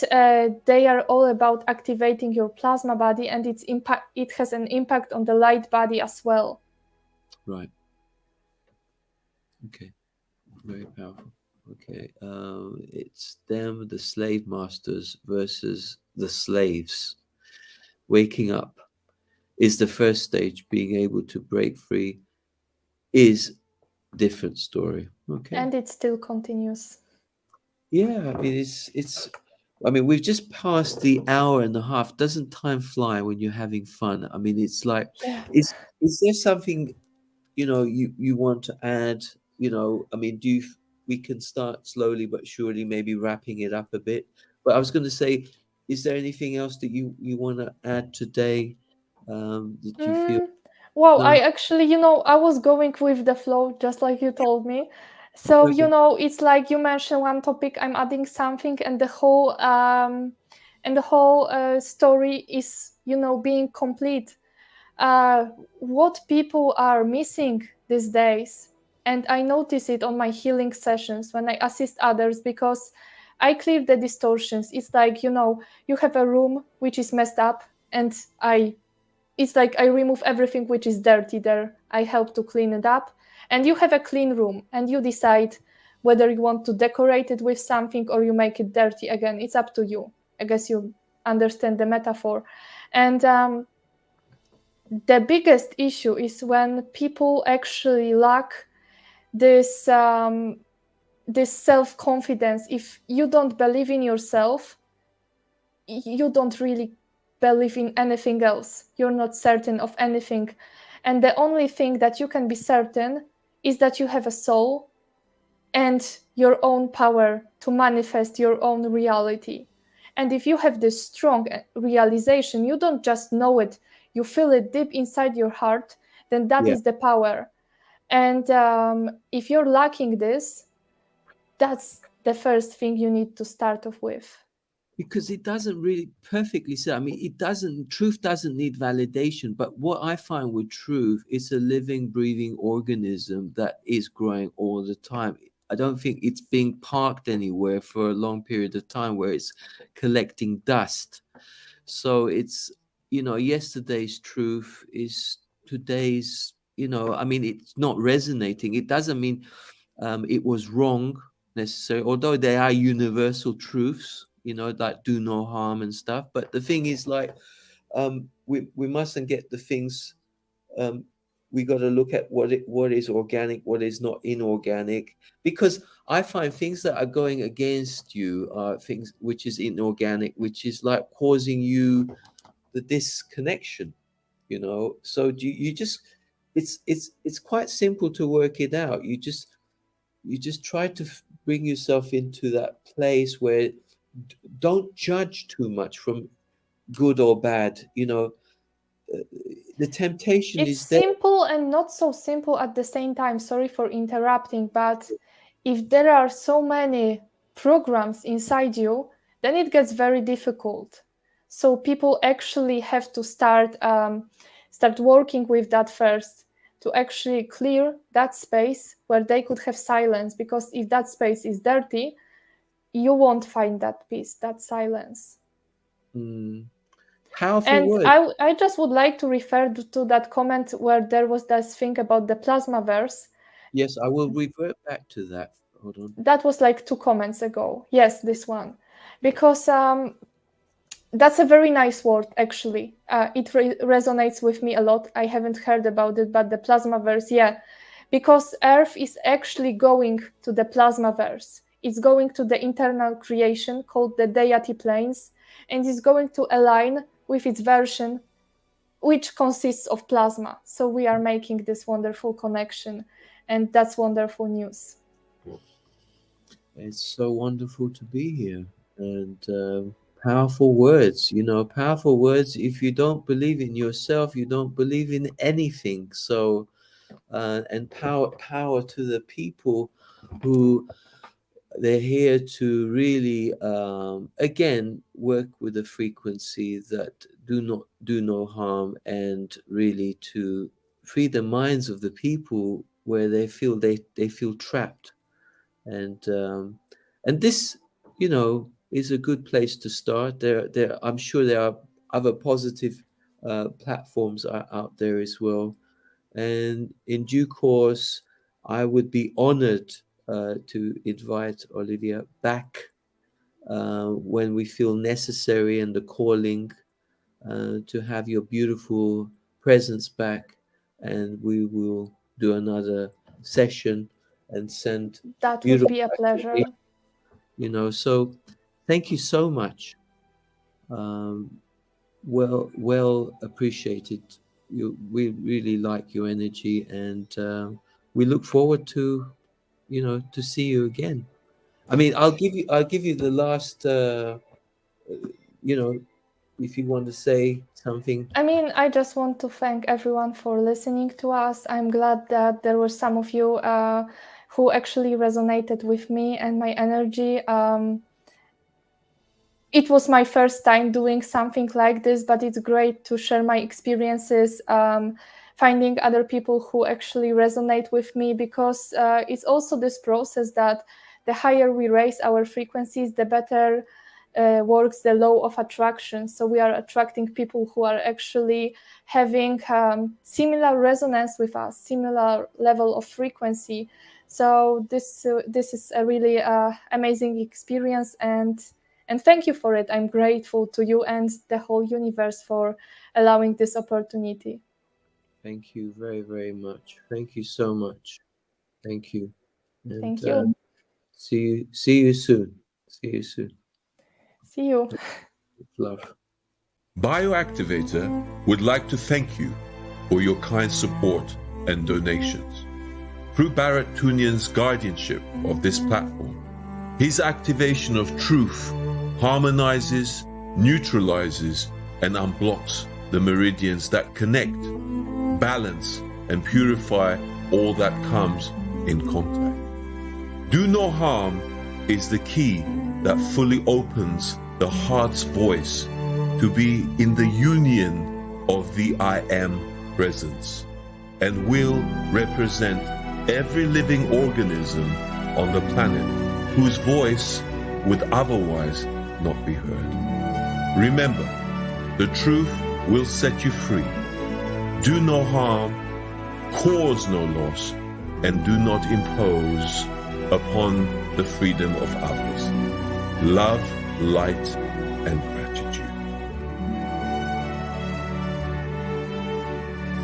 they are all about activating your plasma body, and it has an impact on the light body as well. Right. Okay. Very powerful. Okay. It's them, the slave masters versus the slaves. Waking up is the first stage. Being able to break free is different story. Okay. And it still continues. Yeah, I mean it's I mean, we've just passed the hour and a half. Doesn't time fly when you're having fun? I mean, it's like, is there something, you want to add? I mean, we can start slowly but surely, maybe wrapping it up a bit. But I was going to say, is there anything else that you want to add today? That you feel? Well, No? I actually, I was going with the flow, just like you told me. So, Okay. it's like you mentioned one topic, I'm adding something, and the whole story is, being complete. What people are missing these days, and I notice it on my healing sessions when I assist others, because I clear the distortions. It's like, you have a room which is messed up, and it's like I remove everything which is dirty there. I help to clean it up. And you have a clean room and you decide whether you want to decorate it with something or you make it dirty again. It's up to you. I guess you understand the metaphor. And the biggest issue is when people actually lack this this self-confidence. If you don't believe in yourself, you don't really believe in anything else. You're not certain of anything. And the only thing that you can be certain is that you have a soul and your own power to manifest your own reality. And if you have this strong realization, you don't just know it, you feel it deep inside your heart, then that is the power. And if you're lacking this, that's the first thing you need to start off with. Because it doesn't really perfectly say, I mean, truth doesn't need validation, but what I find with truth is a living, breathing organism that is growing all the time. I don't think it's being parked anywhere for a long period of time where it's collecting dust. So it's, yesterday's truth is today's, I mean, it's not resonating. It doesn't mean it was wrong necessarily, although there are universal truths, like do no harm and stuff. But the thing is, like, we mustn't get the things. We got to look at what is organic, what is not inorganic, because I find things that are going against you are things which is inorganic, which is like causing you the disconnection. So you just it's quite simple to work it out. You just try to bring yourself into that place where don't judge too much from good or bad. The temptation it's is there. simple and not so simple at the same time. Sorry for interrupting, but if there are so many programs inside you, then it gets very difficult. So people actually have to start working with that first, to actually clear that space where they could have silence, because if that space is dirty, you won't find that peace, that silence. Powerful and word. I just would like to refer to that comment where there was this thing about the plasmaverse. Yes, I will revert back to that. Hold on. That was like 2 comments ago. Yes, this one. Because that's a very nice word, actually. It resonates with me a lot. I haven't heard about it, but the plasmaverse, yeah. Because Earth is actually going to the plasmaverse. It's going to the internal creation called the deity planes, and it's going to align with its version, which consists of plasma. So we are making this wonderful connection, and that's wonderful news. It's so wonderful to be here, and powerful words. Powerful words. If you don't believe in yourself, you don't believe in anything. So, and power to the people who they're here to really, again, work with a frequency that do no harm, and really to free the minds of the people where they feel trapped. And this, is a good place to start. I'm sure there are other positive platforms out there as well. And in due course, I would be honored to invite Oliwia back when we feel necessary and the calling to have your beautiful presence back, and we will do another session and send that would be a pleasure. So thank you so much. Well appreciated. We really like your energy, and we look forward to see you again. I mean, I'll give you the last if you want to say something. I mean, I just want to thank everyone for listening to us. I'm glad that there were some of you who actually resonated with me and my energy. It was my first time doing something like this, but it's great to share my experiences, finding other people who actually resonate with me, because it's also this process that the higher we raise our frequencies, the better works the law of attraction. So we are attracting people who are actually having similar resonance with us, similar level of frequency. So this is a really amazing experience, and thank you for it. I'm grateful to you and the whole universe for allowing this opportunity. Thank you very, very much. Thank you so much. Thank you. And, Thank you. See you soon. See you soon. See you. Love. Bioactivator would like to thank you for your kind support and donations. Through Barrett Tunian's guardianship of this platform, his activation of truth harmonizes, neutralizes, and unblocks the meridians that connect, balance, and purify all that comes in contact. Do no harm is the key that fully opens the heart's voice to be in the union of the I Am presence, and will represent every living organism on the planet whose voice would otherwise not be heard. Remember, the truth will set you free. Do no harm, cause no loss, and do not impose upon the freedom of others. Love, light, and